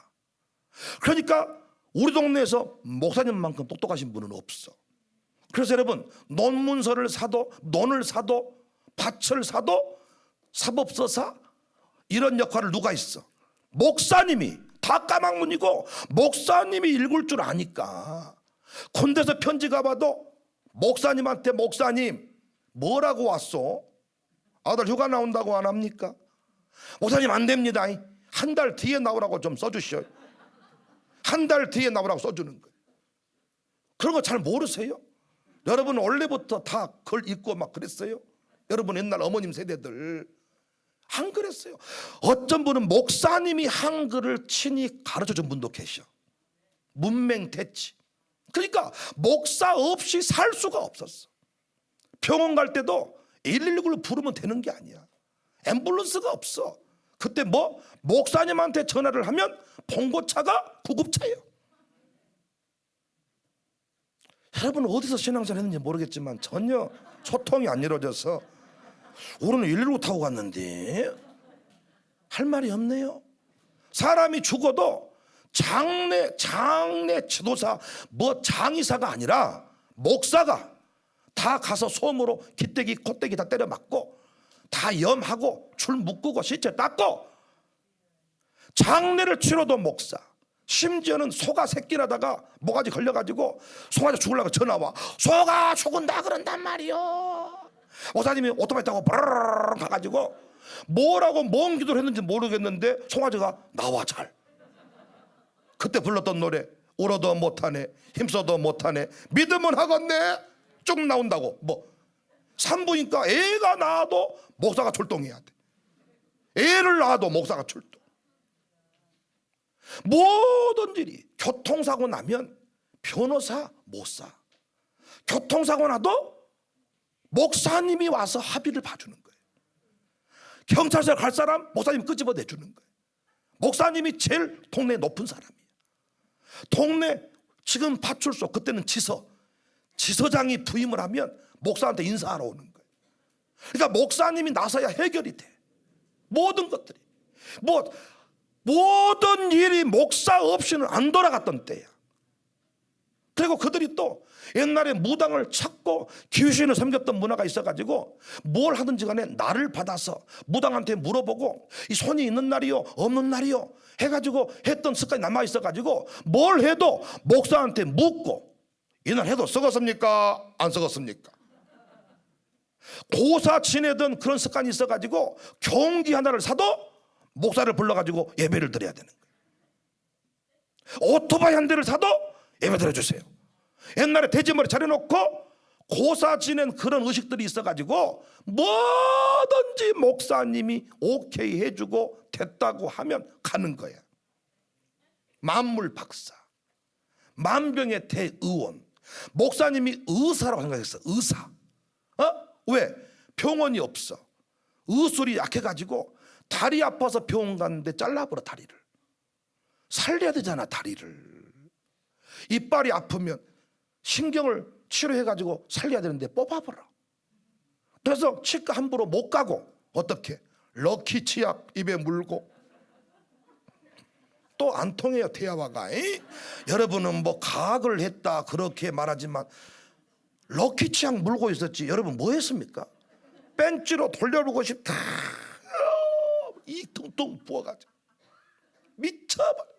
그러니까 우리 동네에서 목사님만큼 똑똑하신 분은 없어. 그래서 여러분, 논문서를 사도, 논을 사도, 밭을 사도 사법서사 이런 역할을 누가 있어? 목사님이. 다 까막문이고 목사님이 읽을 줄 아니까. 군대에서 편지 가봐도 목사님한테 목사님 뭐라고 왔어? 아들 휴가 나온다고 안 합니까? 목사님 안 됩니다. 한 달 뒤에 나오라고 좀 써주시오. 한 달 뒤에 나오라고 써주는 거예요. 그런 거 잘 모르세요? 여러분 원래부터 다 글 읽고 막 그랬어요? 여러분 옛날 어머님 세대들 안 그랬어요. 어떤 분은 목사님이 한글을 친히 가르쳐준 분도 계셔. 문맹대치. 그러니까 목사 없이 살 수가 없었어. 병원 갈 때도 119를 부르면 되는 게 아니야. 앰뷸런스가 없어. 그때 뭐 목사님한테 전화를 하면 봉고차가 구급차예요. 여러분 어디서 신앙생활 했는지 모르겠지만 전혀 소통이 안 이루어져서 우리는 119 타고 갔는데 할 말이 없네요. 사람이 죽어도 장례 지도사 뭐 장의사가 아니라 목사가 다 가서 솜으로 기대기 콧대기 다 때려 맞고 다 염하고 줄 묶고 시체 닦고 장례를 치러도 목사. 심지어는 소가 새끼라다가 모가지 걸려가지고 송아지 죽으려고 전화와. 소가 죽은다 그런단 말이요. 목사님이 오토바이 타고 브르르르 가가지고 뭐라고 뭔 기도를 했는지 모르겠는데 송아지가 나와 잘. 그때 불렀던 노래 울어도 못하네 힘써도 못하네 믿음은 하겠네 쭉 나온다고. 뭐 산부인과 애가 낳아도 목사가 출동해야 돼. 애를 낳아도 목사가 출동. 모든 일이 교통사고 나면 변호사 못 사. 교통사고 나도 목사님이 와서 합의를 봐주는 거예요. 경찰서 갈 사람 목사님이 끄집어 내주는 거예요. 목사님이 제일 동네 높은 사람이에요. 동네 지금 파출소 그때는 지서장이 부임을 하면 목사한테 인사하러 오는 거예요. 그러니까 목사님이 나서야 해결이 돼. 모든 것들이 모든 일이 목사 없이는 안 돌아갔던 때야. 그리고 그들이 또 옛날에 무당을 찾고 귀신을 섬겼던 문화가 있어가지고 뭘 하든지 간에 나를 받아서 무당한테 물어보고 이 손이 있는 날이요 없는 날이요 해가지고 했던 습관이 남아있어가지고 뭘 해도 목사한테 묻고 이날 해도 썩었습니까 안 썩었습니까? 고사 지내던 그런 습관이 있어가지고 경기 하나를 사도 목사를 불러가지고 예배를 드려야 되는 거예요. 오토바이 한 대를 사도 예배 드려주세요. 옛날에 돼지머리 차려놓고 고사 지낸 그런 의식들이 있어가지고 뭐든지 목사님이 오케이 해주고 됐다고 하면 가는 거야. 만물 박사, 만병의 대의원. 목사님이 의사라고 생각했어. 의사. 왜? 병원이 없어. 의술이 약해가지고 다리 아파서 병원 갔는데 잘라버려. 다리를 살려야 되잖아. 다리를. 이빨이 아프면 신경을 치료해가지고 살려야 되는데 뽑아버려. 그래서 치과 함부로 못 가고 어떻게 럭키 치약 입에 물고 또 안 통해요. 대화가. 여러분은 뭐 가학을 했다 그렇게 말하지만 럭키 치약 물고 있었지. 여러분 뭐 했습니까? 벤치로 돌려보고 싶다. 이 뚱뚱 부어가지고 미쳐버려.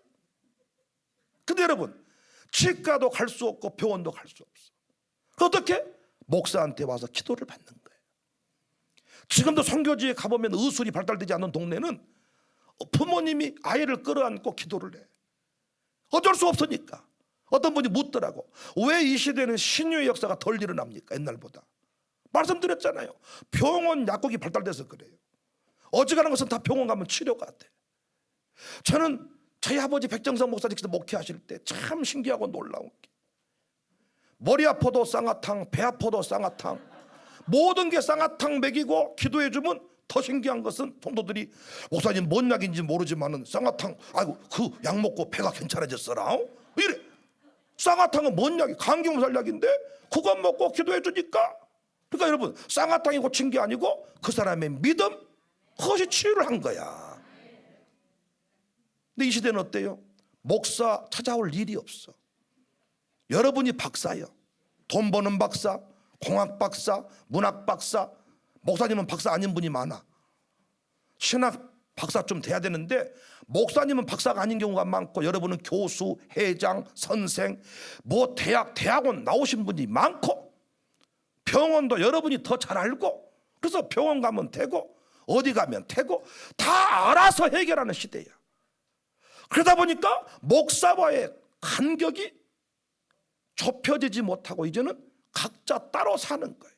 근데 여러분 치과도 갈 수 없고 병원도 갈 수 없어. 어떻게? 목사한테 와서 기도를 받는 거예요. 지금도 선교지에 가보면 의술이 발달되지 않는 동네는 부모님이 아이를 끌어안고 기도를 해. 어쩔 수 없으니까. 어떤 분이 묻더라고. 왜 이 시대는 신유의 역사가 덜 일어납니까? 옛날보다. 말씀드렸잖아요. 병원 약국이 발달돼서 그래요. 어지간한 것은 다 병원 가면 치료가 돼. 저는 저희 아버지 백정성 목사님께서 목회하실 때 참 신기하고 놀라운 게 머리 아파도 쌍화탕, 배 아파도 쌍화탕, 모든 게 쌍화탕 먹이고 기도해주면 더 신기한 것은 성도들이 목사님 뭔 약인지 모르지만은 쌍화탕 아이고 그 약 먹고 배가 괜찮아졌어라. 이래. 쌍화탕은 뭔 약이? 감기 몸살 약인데 그거 먹고 기도해주니까. 그러니까 여러분 쌍화탕이 고친 게 아니고 그 사람의 믿음 그것이 치유를 한 거야. 근데 이 시대는 어때요? 목사 찾아올 일이 없어. 여러분이 박사예요. 돈 버는 박사, 공학 박사, 문학 박사. 목사님은 박사 아닌 분이 많아. 신학 박사 좀 돼야 되는데 목사님은 박사가 아닌 경우가 많고 여러분은 교수, 회장, 선생, 뭐 대학원 나오신 분이 많고 병원도 여러분이 더 잘 알고 그래서 병원 가면 되고 어디 가면 되고 다 알아서 해결하는 시대야. 그러다 보니까 목사와의 간격이 좁혀지지 못하고 이제는 각자 따로 사는 거예요.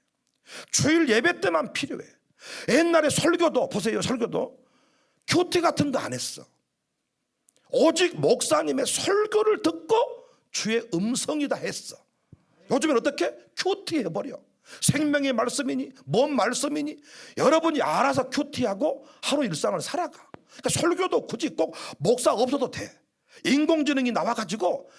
주일 예배 때만 필요해. 옛날에 설교도 보세요. 설교도 큐티 같은 거 안 했어. 오직 목사님의 설교를 듣고 주의 음성이다 했어. 요즘엔 어떻게? 큐티 해버려. 생명의 말씀이니 뭔 말씀이니 여러분이 알아서 큐티하고 하루 일상을 살아가. 그러니까 설교도 굳이 꼭 목사 없어도 돼. 인공지능이 나와가지고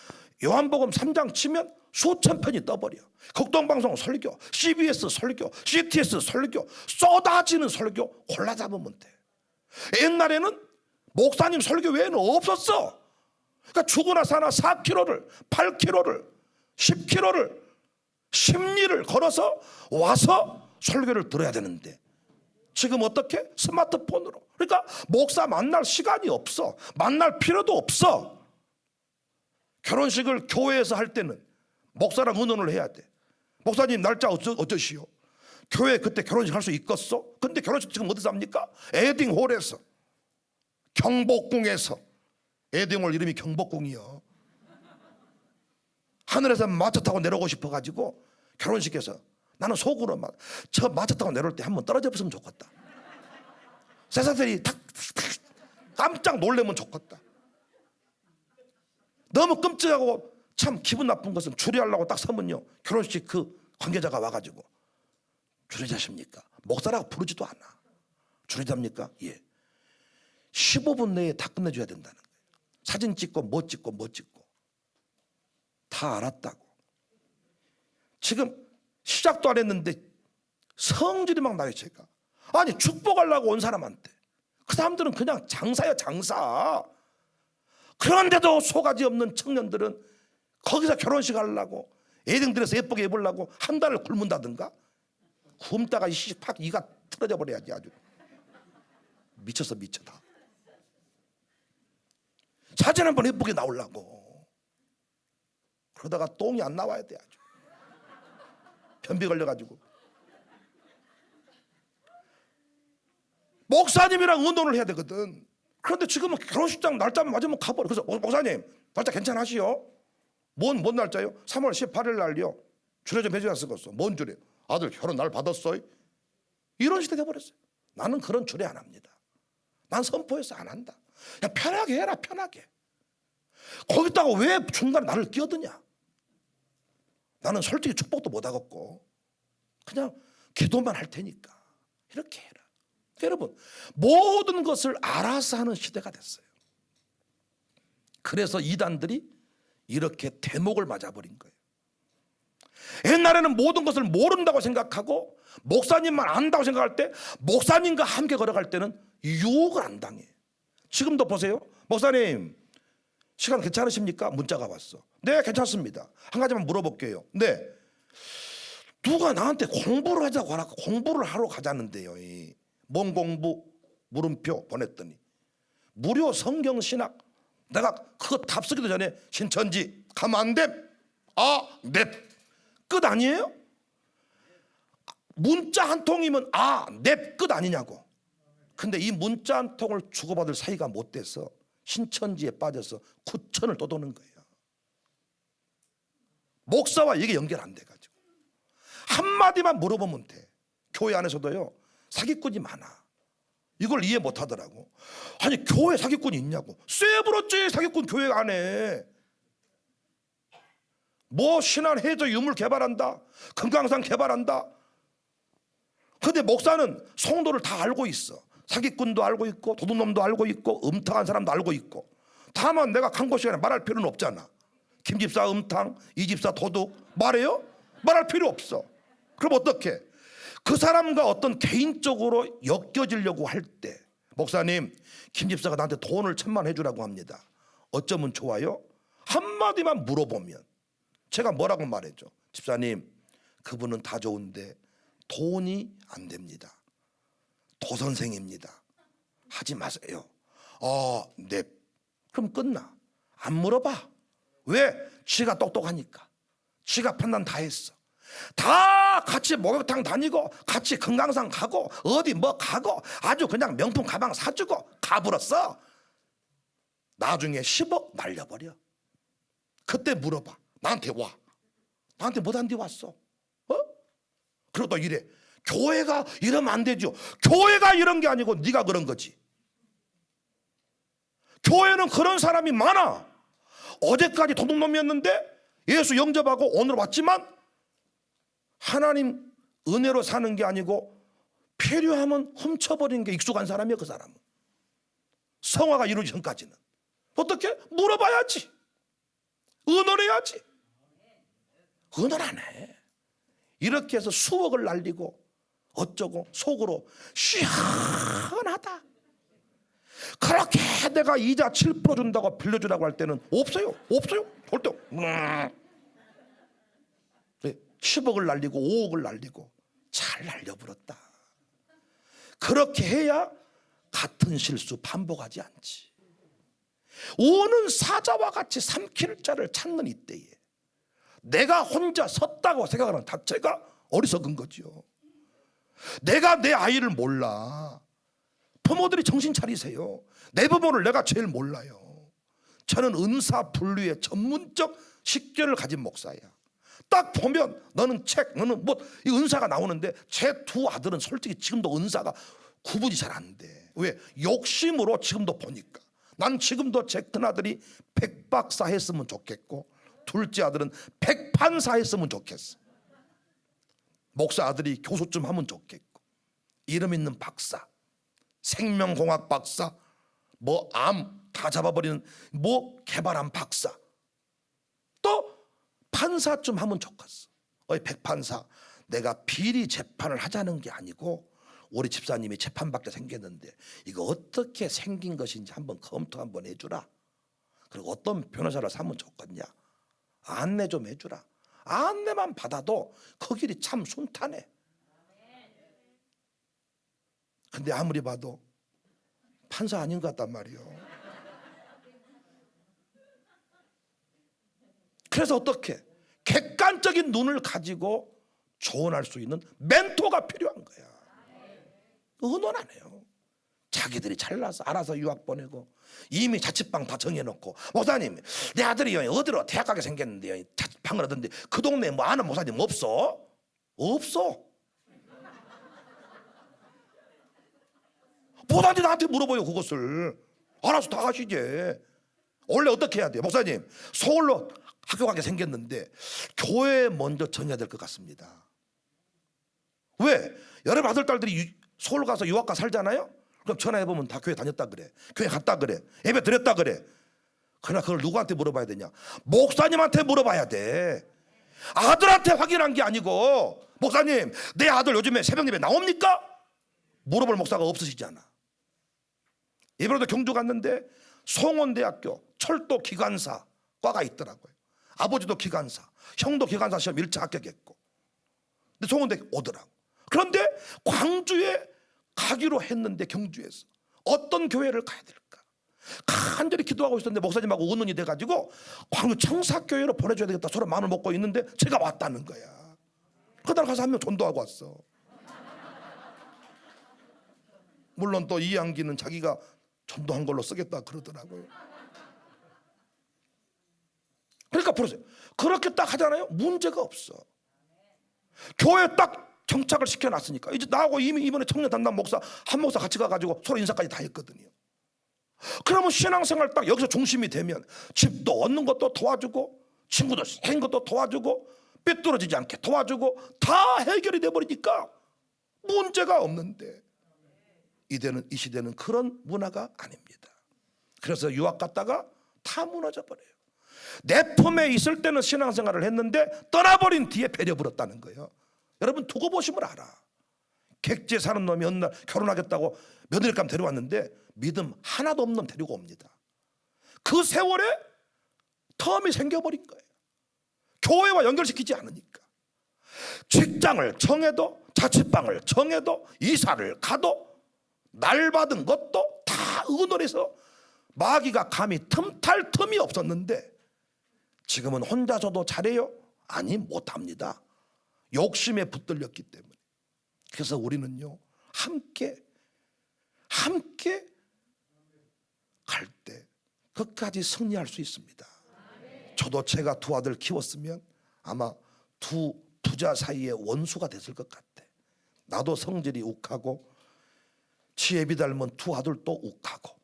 요한복음 3장 치면 수천 편이 떠버려. 극동방송 설교, CBS 설교, CTS 설교, 쏟아지는 설교 골라 잡으면 돼. 옛날에는 목사님 설교 외에는 없었어. 그러니까 죽으나 사나 4km를 8km를 10km를 심리를 걸어서 와서 설교를 들어야 되는데 지금 어떻게? 스마트폰으로. 그러니까 목사 만날 시간이 없어. 만날 필요도 없어. 결혼식을 교회에서 할 때는 목사랑 의논을 해야 돼. 목사님 날짜 어쩌시오? 교회 그때 결혼식 할 수 있겠어? 근데 결혼식 지금 어디서 합니까? 에딩홀에서, 경복궁에서. 에딩홀 이름이 경복궁이요. 하늘에서 마차 타고 내려오고 싶어가지고 결혼식에서 나는 속으로만 저 마차 타고 내려올 때 한번 떨어져 봤으면 좋겠다. 세사들이 탁 깜짝 놀라면 좋겠다. 너무 끔찍하고 참 기분 나쁜 것은 주례하려고 딱 서면요 결혼식 그 관계자가 와가지고 주례자십니까? 목사라고 부르지도 않아. 주례자입니까? 예. 15분 내에 다 끝내줘야 된다는 거예요. 사진 찍고 뭐 찍고 뭐 찍고 다 알았다고. 지금 시작도 안 했는데 성질이 막 나요. 제가 아니 축복하려고 온 사람한테 그 사람들은 그냥 장사야 장사. 그런데도 속가지 없는 청년들은 거기서 결혼식 하려고 애등들에서 예쁘게 입으려고 한 달을 굶는다든가. 굶다가 팍 이가 틀어져 버려야지. 아주 미쳤어 미쳐다. 사진 한번 예쁘게 나오려고 그러다가 똥이 안 나와야 돼. 아주 변비 걸려가지고. 목사님이랑 의논을 해야 되거든. 그런데 지금은 결혼식장 날짜만 맞으면 가버려. 그래서 목사님 날짜 괜찮으시오? 뭔 날짜요? 3월 18일 날요. 주례 좀 해줘야 쓰겠어. 뭔 주례? 아들 결혼 날 받았어? 이런 시대 돼버렸어요. 나는 그런 주례 안 합니다. 난 선포해서 안 한다. 그냥 편하게 해라. 편하게. 거기다가 왜 중간에 나를 끼어드냐? 나는 솔직히 축복도 못 하겠고 그냥 기도만 할 테니까. 이렇게 해라. 여러분, 모든 것을 알아서 하는 시대가 됐어요. 그래서 이단들이 이렇게 대목을 맞아버린 거예요. 옛날에는 모든 것을 모른다고 생각하고 목사님만 안다고 생각할 때 목사님과 함께 걸어갈 때는 유혹을 안 당해. 지금도 보세요. 목사님 시간 괜찮으십니까? 문자가 왔어. 네, 괜찮습니다. 한 가지만 물어볼게요. 네, 누가 나한테 공부를 하자고 하라, 공부를 하러 가자는데요. 뭔 공부? 물음표 보냈더니 무료 성경 신학. 내가 그거 답쓰기도 전에 신천지 가면 안 돼. 아, 넵. 끝 아니에요? 문자 한 통이면 아, 넵 끝 아니냐고. 근데 이 문자 한 통을 주고받을 사이가 못 돼서 신천지에 빠져서 9천을 떠도는 거예요. 목사와 이게 연결 안 돼가지고 한마디만 물어보면 돼. 교회 안에서도요 사기꾼이 많아. 이걸 이해 못 하더라고. 아니 교회 사기꾼이 있냐고. 쎄부러지 사기꾼 교회 안에. 뭐 신안 해저 유물 개발한다, 금강산 개발한다. 근데 목사는 성도를 다 알고 있어. 사기꾼도 알고 있고 도둑놈도 알고 있고 음탕한 사람도 알고 있고. 다만 내가 강고 시간에 말할 필요는 없잖아. 김 집사 음탕, 이 집사 도둑 말해요? 말할 필요 없어. 그럼 어떻게? 그 사람과 어떤 개인적으로 엮여지려고 할 때 목사님 김 집사가 나한테 돈을 1,000만 해주라고 합니다. 어쩌면 좋아요? 한마디만 물어보면 제가 뭐라고 말해줘. 집사님 그분은 다 좋은데 돈이 안 됩니다. 도선생입니다. 하지 마세요. 네. 그럼 끝나. 안 물어봐. 왜? 지가 똑똑하니까. 지가 판단 다 했어. 다 같이 목욕탕 다니고 같이 금강산 가고 어디 뭐 가고 아주 그냥 명품 가방 사주고 가불었어. 나중에 10억 날려버려. 그때 물어봐. 나한테 와. 나한테 뭐단디 왔어? 그리고 또 이래. 교회가 이러면 안 되죠. 교회가 이런 게 아니고 네가 그런 거지. 교회는 그런 사람이 많아. 어제까지 도둑놈이었는데 예수 영접하고 오늘 왔지만 하나님 은혜로 사는 게 아니고 필요하면 훔쳐버리는 게 익숙한 사람이야. 그 사람은 성화가 이루어지기 전까지는 어떻게? 물어봐야지. 의논해야지. 의논 안 해. 이렇게 해서 수억을 날리고 어쩌고 속으로 시원하다. 그렇게 내가 이자 7% 준다고 빌려주라고 할 때는 없어요. 없어요. 절대. 10억을 날리고 5억을 날리고 잘 날려버렸다. 그렇게 해야 같은 실수 반복하지 않지. 오는 사자와 같이 삼킬 자를 찾는 이때에 내가 혼자 섰다고 생각하는 자체가 어리석은 거죠. 내가 내 아이를 몰라. 부모들이 정신 차리세요. 내 부모를 내가 제일 몰라요. 저는 은사 분류의 전문적 식견을 가진 목사야. 딱 보면 너는 책, 너는 뭐 이 은사가 나오는데 제 두 아들은 솔직히 지금도 은사가 구분이 잘 안 돼. 왜? 욕심으로 지금도 보니까. 난 지금도 제 큰아들이 백박사 했으면 좋겠고 둘째 아들은 백판사 했으면 좋겠어. 목사 아들이 교수 좀 하면 좋겠고 이름 있는 박사, 생명공학 박사, 뭐 암 다 잡아버리는 뭐 개발한 박사, 또 판사 좀 하면 좋겠어. 백판사, 내가 비리 재판을 하자는 게 아니고 우리 집사님이 재판받게 생겼는데 이거 어떻게 생긴 것인지 한번 검토 한번 해주라. 그리고 어떤 변호사를 사면 좋겠냐, 안내 좀 해주라. 안내만 받아도 그 길이 참 순탄해. 근데 아무리 봐도 판사 아닌 것 같단 말이에요. 그래서 어떻게 객관적인 눈을 가지고 조언할 수 있는 멘토가 필요한 거야. 의논 안 해요. 자기들이 잘나서 알아서 유학 보내고 이미 자취방 다 정해놓고 목사님 내 아들이 어디로 대학 가게 생겼는데 자취방을 하던데 그 동네에 뭐 아는 목사님 없어? 없어. 뭐든지 나한테 물어봐요. 그것을 알아서 다 하시지. 원래 어떻게 해야 돼요? 목사님 서울로 학교 가게 생겼는데 교회에 먼저 정해야 될 것 같습니다. 왜? 여러분 아들 딸들이 서울 가서 유학가 살잖아요. 그럼 전화해보면 다 교회 다녔다 그래, 교회 갔다 그래, 예배 드렸다 그래. 그러나 그걸 누구한테 물어봐야 되냐? 목사님한테 물어봐야 돼. 아들한테 확인한 게 아니고, 목사님 내 아들 요즘에 새벽 예배 나옵니까? 물어볼 목사가 없으시잖아. 이번에도 경주 갔는데 송원대학교 철도 기관사 과가 있더라고요. 아버지도 기관사, 형도 기관사 시험 1차 합격했고. 근데 송원대 오더라고. 그런데 광주에 가기로 했는데 경주에서 어떤 교회를 가야 될까 간절히 기도하고 있었는데 목사님하고 의논이 돼가지고 광주 청사교회로 보내줘야 되겠다 서로 마음을 먹고 있는데 제가 왔다는 거야. 그날 가서 한 명 전도하고 왔어. 물론 또 이양기는 자기가 전도한 걸로 쓰겠다 그러더라고요. 그러니까 보세요. 그렇게 딱 하잖아요. 문제가 없어. 교회 딱 정착을 시켜놨으니까 이제 나하고 이미 이번에 청년 담당 목사 한 목사 같이 가가지고 서로 인사까지 다 했거든요. 그러면 신앙생활 딱 여기서 중심이 되면 집도 얻는 것도 도와주고 친구도 생긴 것도 도와주고 삐뚤어지지 않게 도와주고 다 해결이 돼버리니까 문제가 없는데 이 시대는 그런 문화가 아닙니다. 그래서 유학 갔다가 다 무너져 버려요. 내 품에 있을 때는 신앙생활을 했는데 떠나버린 뒤에 배려버렸다는 거예요. 여러분 두고 보시면 알아. 객지에 사는 놈이 어느 날 결혼하겠다고 며느리감 데려왔는데 믿음 하나도 없는 놈 데리고 옵니다. 그 세월에 텀이 생겨버린 거예요. 교회와 연결시키지 않으니까. 직장을 정해도 자취방을 정해도 이사를 가도 날 받은 것도 다 의논해서 마귀가 감히 틈탈 틈이 없었는데 지금은 혼자서도 잘해요? 아니 못합니다. 욕심에 붙들렸기 때문에. 그래서 우리는요 함께 갈 때 끝까지 승리할 수 있습니다. 저도 제가 두 아들 키웠으면 아마 두 부자 사이에 원수가 됐을 것 같아. 나도 성질이 욱하고 지혜비 닮은 두 아들도 욱하고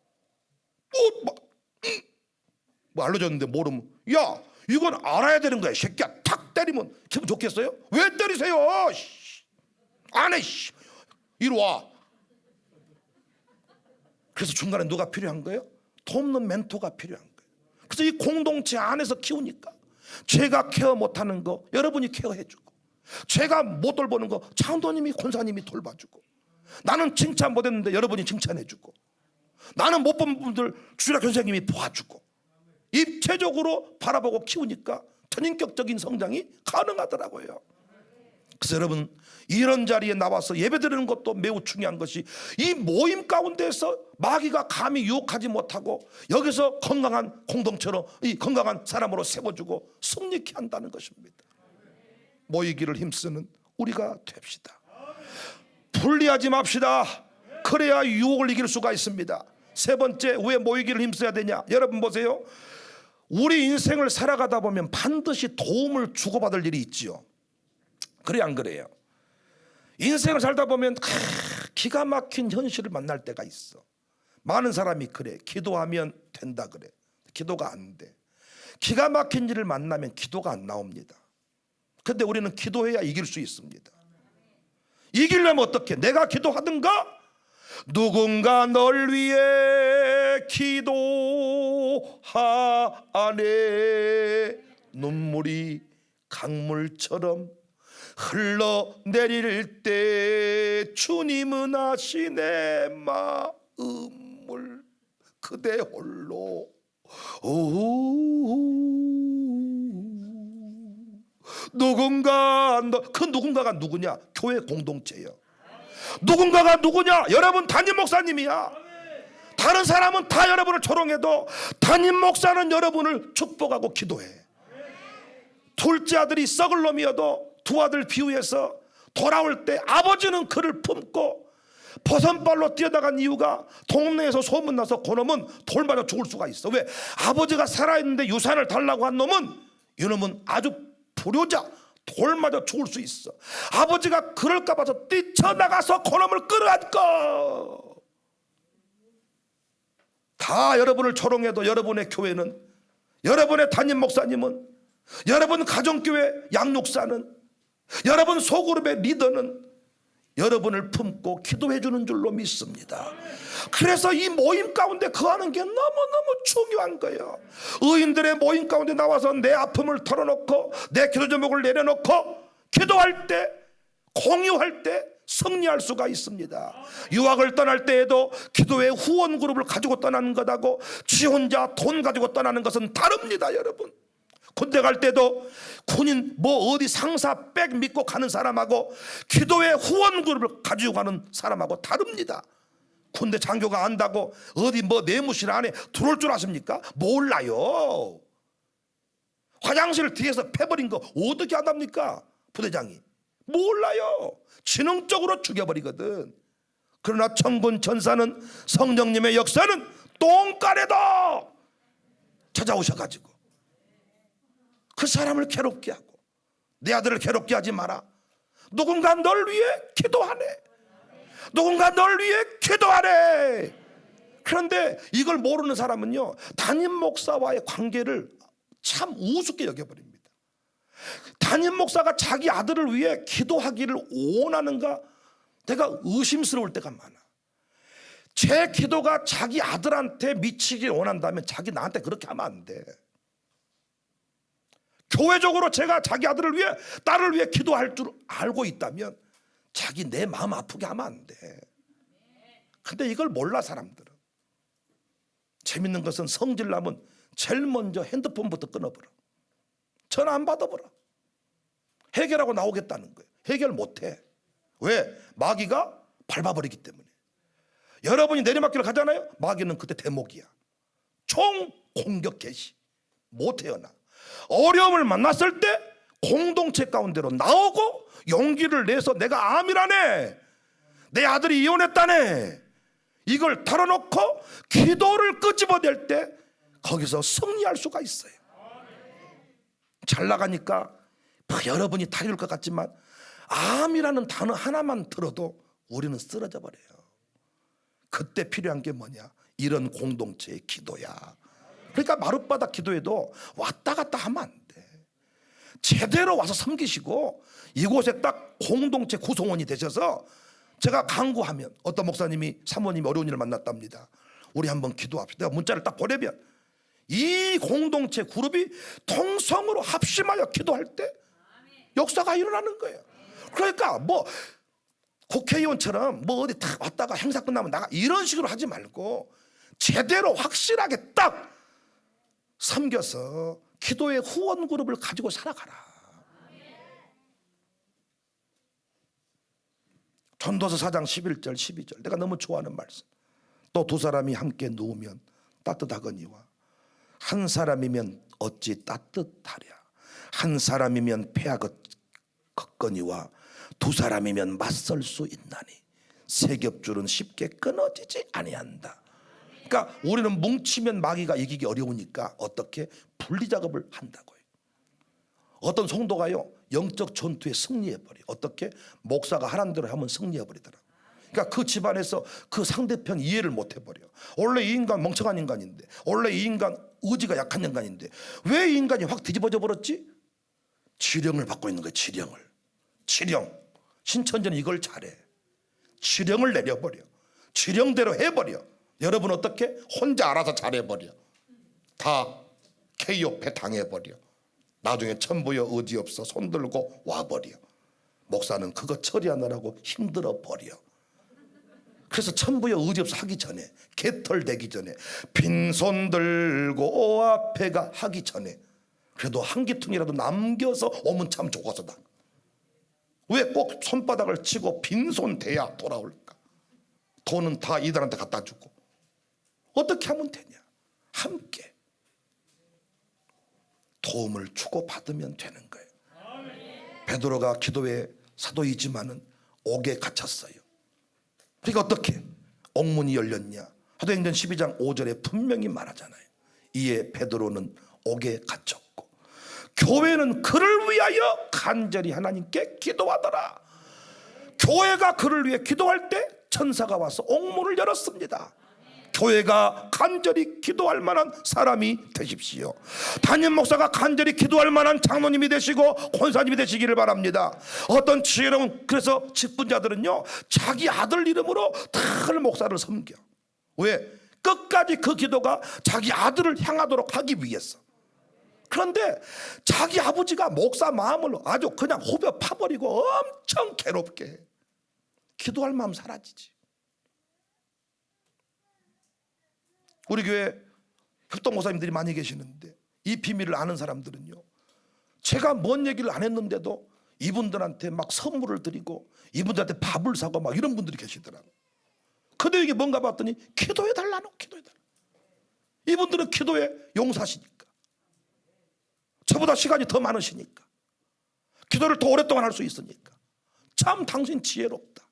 뭐 알려줬는데 모르면 야 이건 알아야 되는 거야 새끼야 탁 때리면 기분 좋겠어요? 왜 때리세요? 안 해. 이리 와. 그래서 중간에 누가 필요한 거예요? 돕는 멘토가 필요한 거예요. 그래서 이 공동체 안에서 키우니까 제가 케어 못하는 거 여러분이 케어해주고 제가 못 돌보는 거 장로님이 권사님이 돌봐주고 나는 칭찬 못했는데 여러분이 칭찬해주고 나는 못 본 분들 주일학 선생님이 도와주고 입체적으로 바라보고 키우니까 전인격적인 성장이 가능하더라고요. 그래서 여러분 이런 자리에 나와서 예배드리는 것도 매우 중요한 것이 이 모임 가운데서 마귀가 감히 유혹하지 못하고 여기서 건강한 공동체로 이 건강한 사람으로 세워주고 승리케 한다는 것입니다. 모이기를 힘쓰는 우리가 됩시다. 분리하지 맙시다. 그래야 유혹을 이길 수가 있습니다. 세 번째 왜 모이기를 힘써야 되냐? 여러분 보세요. 우리 인생을 살아가다 보면 반드시 도움을 주고받을 일이 있지요. 그래 안 그래요? 인생을 살다 보면 기가 막힌 현실을 만날 때가 있어. 많은 사람이 그래. 기도하면 된다 그래. 기도가 안 돼. 기가 막힌 일을 만나면 기도가 안 나옵니다. 근데 우리는 기도해야 이길 수 있습니다. 이기려면 어떻게? 내가 기도하든가 누군가 널 위해 기도하네. 눈물이 강물처럼 흘러내릴 때 주님은 아시네 마음을 그대 홀로 누군가 그 누군가가 누구냐? 교회 공동체예요. 누군가가 누구냐? 여러분 담임 목사님이야. 다른 사람은 다 여러분을 조롱해도 담임 목사는 여러분을 축복하고 기도해. 둘째 아들이 썩을 놈이어도 두 아들 비유해서 돌아올 때 아버지는 그를 품고 버선발로 뛰어나간 이유가 동네에서 소문나서 그 놈은 돌 맞아 죽을 수가 있어. 왜? 아버지가 살아있는데 유산을 달라고 한 놈은 이놈은 아주 불효자, 돌 맞아 죽을 수 있어. 아버지가 그럴까 봐서 뛰쳐나가서 그 놈을 끌어안고. 다 여러분을 조롱해도 여러분의 교회는, 여러분의 담임 목사님은, 여러분 가정교회 양육사는, 여러분 소그룹의 리더는 여러분을 품고 기도해 주는 줄로 믿습니다. 그래서 이 모임 가운데 거하는 게 너무너무 중요한 거예요. 의인들의 모임 가운데 나와서 내 아픔을 털어놓고 내 기도 제목을 내려놓고 기도할 때, 공유할 때 승리할 수가 있습니다. 유학을 떠날 때에도 기도의 후원 그룹을 가지고 떠나는 것하고 지 혼자 돈 가지고 떠나는 것은 다릅니다. 여러분, 군대 갈 때도 군인 어디 상사 백 믿고 가는 사람하고 기도의 후원 그룹을 가지고 가는 사람하고 다릅니다. 군대 장교가 안다고 어디 내무실 안에 들어올 줄 아십니까? 몰라요. 화장실 뒤에서 패버린 거 어떻게 안답니까? 부대장이 몰라요. 지능적으로 죽여버리거든. 그러나 천군 천사는, 성령님의 역사는 똥간에도 찾아오셔가지고 그 사람을 괴롭게 하고, 내 아들을 괴롭게 하지 마라, 누군가 널 위해 기도하네, 누군가 널 위해 기도하네. 그런데 이걸 모르는 사람은요, 담임 목사와의 관계를 참 우습게 여겨버립니다. 담임 목사가 자기 아들을 위해 기도하기를 원하는가, 내가 의심스러울 때가 많아. 제 기도가 자기 아들한테 미치길 원한다면 자기 나한테 그렇게 하면 안 돼. 교회적으로 제가 자기 아들을 위해, 딸을 위해 기도할 줄 알고 있다면 자기 내 마음 아프게 하면 안 돼. 근데 이걸 몰라 사람들은. 재밌는 것은 성질나면 제일 먼저 핸드폰부터 끊어버려. 전화 안 받아버려. 해결하고 나오겠다는 거예요. 해결 못해. 왜? 마귀가 밟아버리기 때문에. 여러분이 내리막길을 가잖아요. 마귀는 그때 대목이야. 총 공격 개시. 못 태어나. 어려움을 만났을 때 공동체 가운데로 나오고 용기를 내서 내가 암이라네, 내 아들이 이혼했다네, 이걸 털어놓고 기도를 끄집어낼 때 거기서 승리할 수가 있어요. 잘 나가니까 여러분이 다 이룰 것 같지만 암이라는 단어 하나만 들어도 우리는 쓰러져 버려요. 그때 필요한 게 뭐냐? 이런 공동체의 기도야. 그러니까 마룻바닥 기도에도 왔다 갔다 하면 안 돼. 제대로 와서 섬기시고 이곳에 딱 공동체 구성원이 되셔서, 제가 강구하면 어떤 목사님이 사모님이 어려운 일을 만났답니다. 우리 한번 기도합시다. 내가 문자를 딱 보내면 이 공동체 그룹이 통성으로 합심하여 기도할 때 역사가 일어나는 거예요. 그러니까 국회의원처럼 어디 딱 왔다가 행사 끝나면 나가 이런 식으로 하지 말고 제대로 확실하게 딱 섬겨서 기도의 후원 그룹을 가지고 살아가라. 전도서 4장 11절 12절 내가 너무 좋아하는 말씀. 또 두 사람이 함께 누우면 따뜻하거니와 한 사람이면 어찌 따뜻하랴. 한 사람이면 패하겠거니와 두 사람이면 맞설 수 있나니 세 겹줄은 쉽게 끊어지지 아니한다. 그러니까 우리는 뭉치면 마귀가 이기기 어려우니까 어떻게 분리 작업을 한다고요. 어떤 성도가요 영적 전투에 승리해버려. 어떻게? 목사가 하라는 대로 하면 승리해버리더라. 그러니까 그 집안에서 그 상대편 이해를 못해버려. 원래 이 인간 멍청한 인간인데, 원래 이 인간 의지가 약한 인간인데 왜 이 인간이 확 뒤집어져 버렸지? 지령을 받고 있는 거예요. 지령. 신천지는 이걸 잘해. 지령을 내려버려. 지령대로 해버려. 여러분 어떻게? 혼자 알아서 잘해버려. 다 KO패 당해버려. 나중에 천부여 의지 없어 손들고 와버려. 목사는 그거 처리하느라고 힘들어버려. 그래서 천부여 의지 없어 하기 전에, 개털 되기 전에, 빈손 들고 앞에가 하기 전에 그래도 한 기퉁이라도 남겨서 오면 참 좋겠어다. 왜 꼭 손바닥을 치고 빈손 돼야 돌아올까? 돈은 다 이들한테 갖다 주고. 어떻게 하면 되냐? 함께 도움을 주고받으면 되는 거예요. 베드로가 기도의 사도이지만은 옥에 갇혔어요. 그러니까 어떻게? 옥문이 열렸냐? 사도행전 12장 5절에 분명히 말하잖아요. 이에 베드로는 옥에 갇혔고 교회는 그를 위하여 간절히 하나님께 기도하더라. 교회가 그를 위해 기도할 때 천사가 와서 옥문을 열었습니다. 교회가 간절히 기도할 만한 사람이 되십시오. 담임 목사가 간절히 기도할 만한 장로님이 되시고 권사님이 되시기를 바랍니다. 어떤 지혜로운 그래서 직분자들은요, 자기 아들 이름으로 다 목사를 섬겨. 왜? 끝까지 그 기도가 자기 아들을 향하도록 하기 위해서. 그런데 자기 아버지가 목사 마음을 아주 그냥 호벼 파버리고 엄청 괴롭게 해. 기도할 마음 사라지지. 우리 교회 협동 목사님들이 많이 계시는데 이 비밀을 아는 사람들은요, 제가 뭔 얘기를 안 했는데도 이분들한테 막 선물을 드리고 이분들한테 밥을 사고 막 이런 분들이 계시더라고요. 근데 이게 뭔가 봤더니 기도해 달라는, 기도해 달라. 이분들은 기도에 용사시니까, 저보다 시간이 더 많으시니까, 기도를 더 오랫동안 할 수 있으니까. 참 당신 지혜롭다.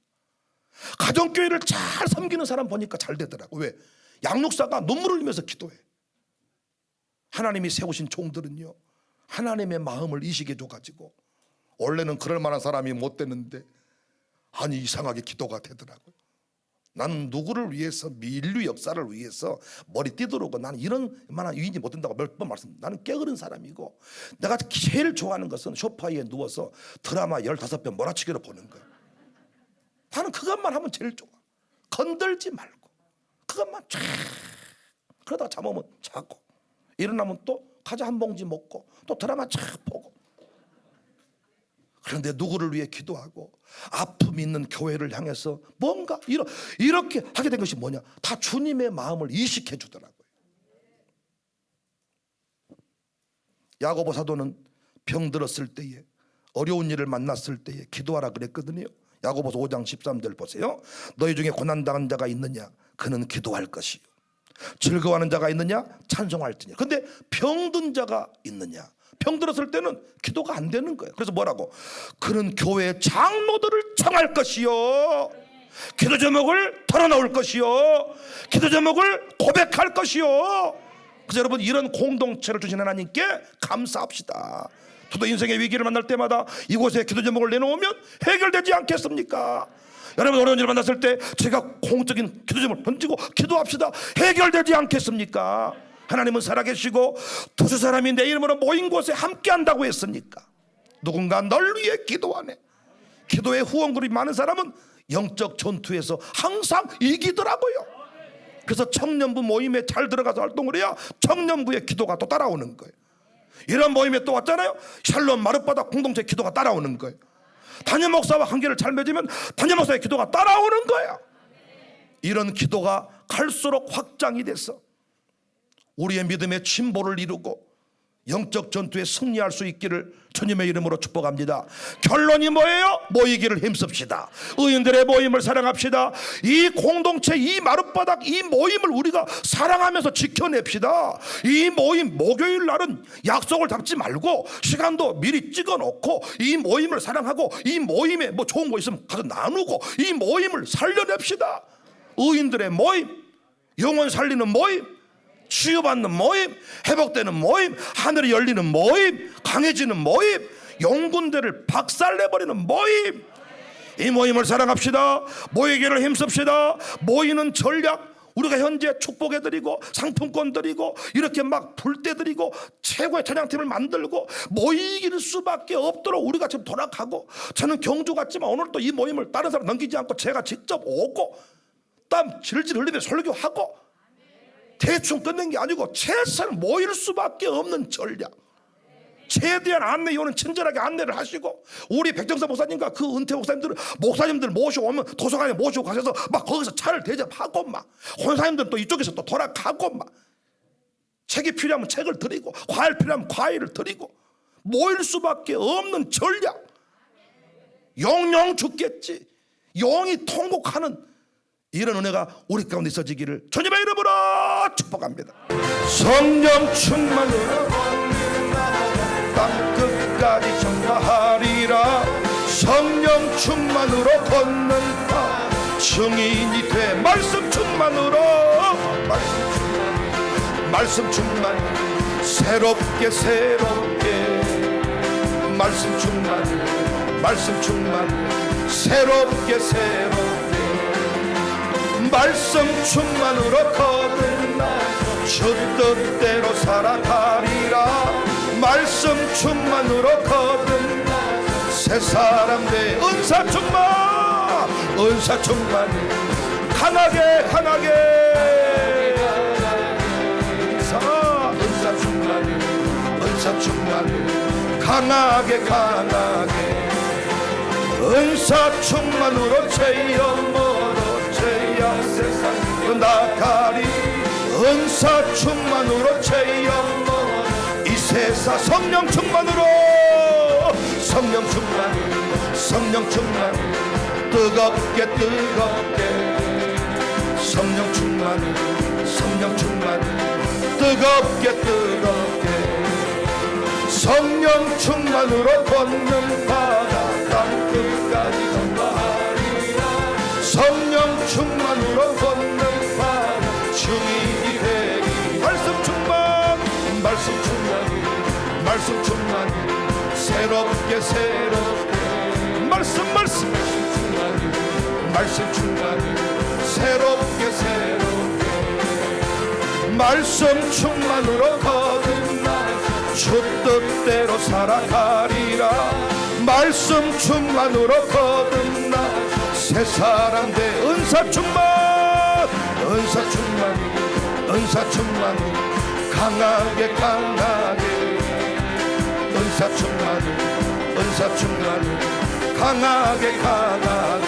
가정교회를 잘 섬기는 사람 보니까 잘 되더라고. 왜? 양육사가 눈물을 흘리면서 기도해. 하나님이 세우신 종들은요, 하나님의 마음을 이식해 줘가지고 원래는 그럴 만한 사람이 못 되는데 아니 이상하게 기도가 되더라고요. 나는 누구를 위해서, 인류 역사를 위해서 머리 띠들어오고 나는 이런 만한 위인이 못 된다고 몇 번 말씀. 나는 깨어른 사람이고, 내가 제일 좋아하는 것은 소파에 누워서 드라마 15편 몰아치기로 보는 거예요. 나는 그것만 하면 제일 좋아. 건들지 말고 그것만 쫙. 그러다가 잠오면 자고, 일어나면 또 과자 한 봉지 먹고 또 드라마 쫙 보고. 그런데 누구를 위해 기도하고 아픔이 있는 교회를 향해서 뭔가 이렇게 하게 된 것이 뭐냐? 다 주님의 마음을 이식해 주더라고요. 야고보 사도는 병들었을 때에, 어려운 일을 만났을 때에 기도하라 그랬거든요. 야고보서 5장 13절 보세요. 너희 중에 고난당한 자가 있느냐? 그는 기도할 것이요. 즐거워하는 자가 있느냐? 찬송할지니. 근데 병든 자가 있느냐? 병들었을 때는 기도가 안 되는 거예요. 그래서 뭐라고? 그는 교회 장로들을 청할 것이요, 기도 제목을 털어놓을 것이요, 기도 제목을 고백할 것이요. 그래서 여러분, 이런 공동체를 주신 하나님께 감사합시다. 저도 인생의 위기를 만날 때마다 이곳에 기도 제목을 내놓으면 해결되지 않겠습니까? 여러분, 어려운 일을 만났을 때 제가 공적인 기도 제목을 던지고 기도합시다. 해결되지 않겠습니까? 하나님은 살아계시고 두 사람이 내 이름으로 모인 곳에 함께 한다고 했으니까 누군가 널 위해 기도하네. 기도의 후원그룹이 많은 사람은 영적 전투에서 항상 이기더라고요. 그래서 청년부 모임에 잘 들어가서 활동을 해야 청년부의 기도가 또 따라오는 거예요. 이런 모임에 또 왔잖아요. 샬롬 마룻바닥 공동체 기도가 따라오는 거예요. 담임 목사와 관계를 잘 맺으면 담임 목사의 기도가 따라오는 거예요. 이런 기도가 갈수록 확장이 돼서 우리의 믿음의 진보를 이루고 영적 전투에 승리할 수 있기를 주님의 이름으로 축복합니다. 결론이 뭐예요? 모이기를 힘씁시다. 의인들의 모임을 사랑합시다. 이 공동체, 이 마룻바닥, 이 모임을 우리가 사랑하면서 지켜냅시다. 이 모임, 목요일 날은 약속을 잡지 말고 시간도 미리 찍어놓고 이 모임을 사랑하고 이 모임에 뭐 좋은 거 있으면 가서 나누고 이 모임을 살려냅시다. 의인들의 모임, 영혼 살리는 모임, 치유받는 모임, 회복되는 모임, 하늘이 열리는 모임, 강해지는 모임, 영군들을 박살내버리는 모임. 이 모임을 사랑합시다. 모이기를 힘씁시다. 모이는 전략, 우리가 현재 축복해드리고 상품권 드리고 이렇게 막 불때드리고 최고의 찬양팀을 만들고 모이길 수밖에 없도록 우리가 지금 돌아가고, 저는 경주 갔지만 오늘 또 이 모임을 다른 사람 넘기지 않고 제가 직접 오고 땀 질질 흘리며 설교하고 대충 끝낸 게 아니고 최선을 모일 수밖에 없는 전략, 최대한 안내 요원은 친절하게 안내를 하시고, 우리 백정사 목사님과 그 은퇴 목사님들 모셔오면 도서관에 모시고 가셔서 막 거기서 차를 대접하고, 막 권사님들 또 이쪽에서 또 돌아가고, 막 책이 필요하면 책을 드리고 과일 필요하면 과일을 드리고, 모일 수밖에 없는 전략. 영영 죽겠지, 영이 통곡하는 이런 은혜가 우리 가운데 있어지기를 주님의 이름으로 축복합니다. 성령 충만으로 땅끝까지 전가하리라. 성령 충만으로 걷는다. 증인이 돼. 말씀 충만으로, 말씀 충만, 새롭게 말씀 충만, 말씀 충만, 새롭게 말씀 충만으로 거듭나 주 뜻대로 살아가리라. 말씀 충만으로 거듭나 새 사람 돼. 은사 충만, 은사 충만, 강하게 강하게. 은사 충만, 은사 충만, 강하게 강하게. 은사 충만으로 제 영으로 제야 세상 나가리. 은사 충만으로 제 영으로 이 세상. 성령 충만으로, 성령 충만, 성령 충만, 뜨겁게 뜨겁게. 성령 충만, 성령 충만, 뜨겁게 뜨겁게. 성령 충만으로 걷는 바다 땅 끝까지 전파하리라. 성령 충만으로 걷는 바다 증인이 되리. 말씀 충만, 말씀 충만, 말씀 충만, 새롭게 새롭게. 말씀 말씀 충만, 말씀 충만, 새롭게 새롭게. 말씀 충만으로 거듭나 주 뜻대로 살아가리라. 말씀 충만으로 거듭나 새 사람 돼. 은사 충만, 은사 충만, 은사 충만, 강하게 강하게. 은사 충만, 은사 충만, 강하게 강하게.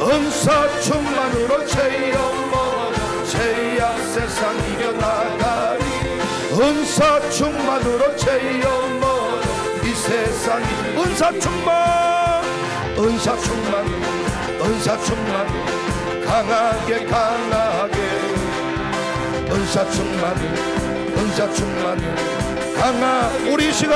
은사 충만으로 제 영혼 제야 세상 이겨나가리. 은사 충만으로 제 영혼 이 세상이. 은사 충만, 은사 충만, 은사 충만, 강하게 강하게. 은사 충만, 은사 충만, 강하. 우리 시간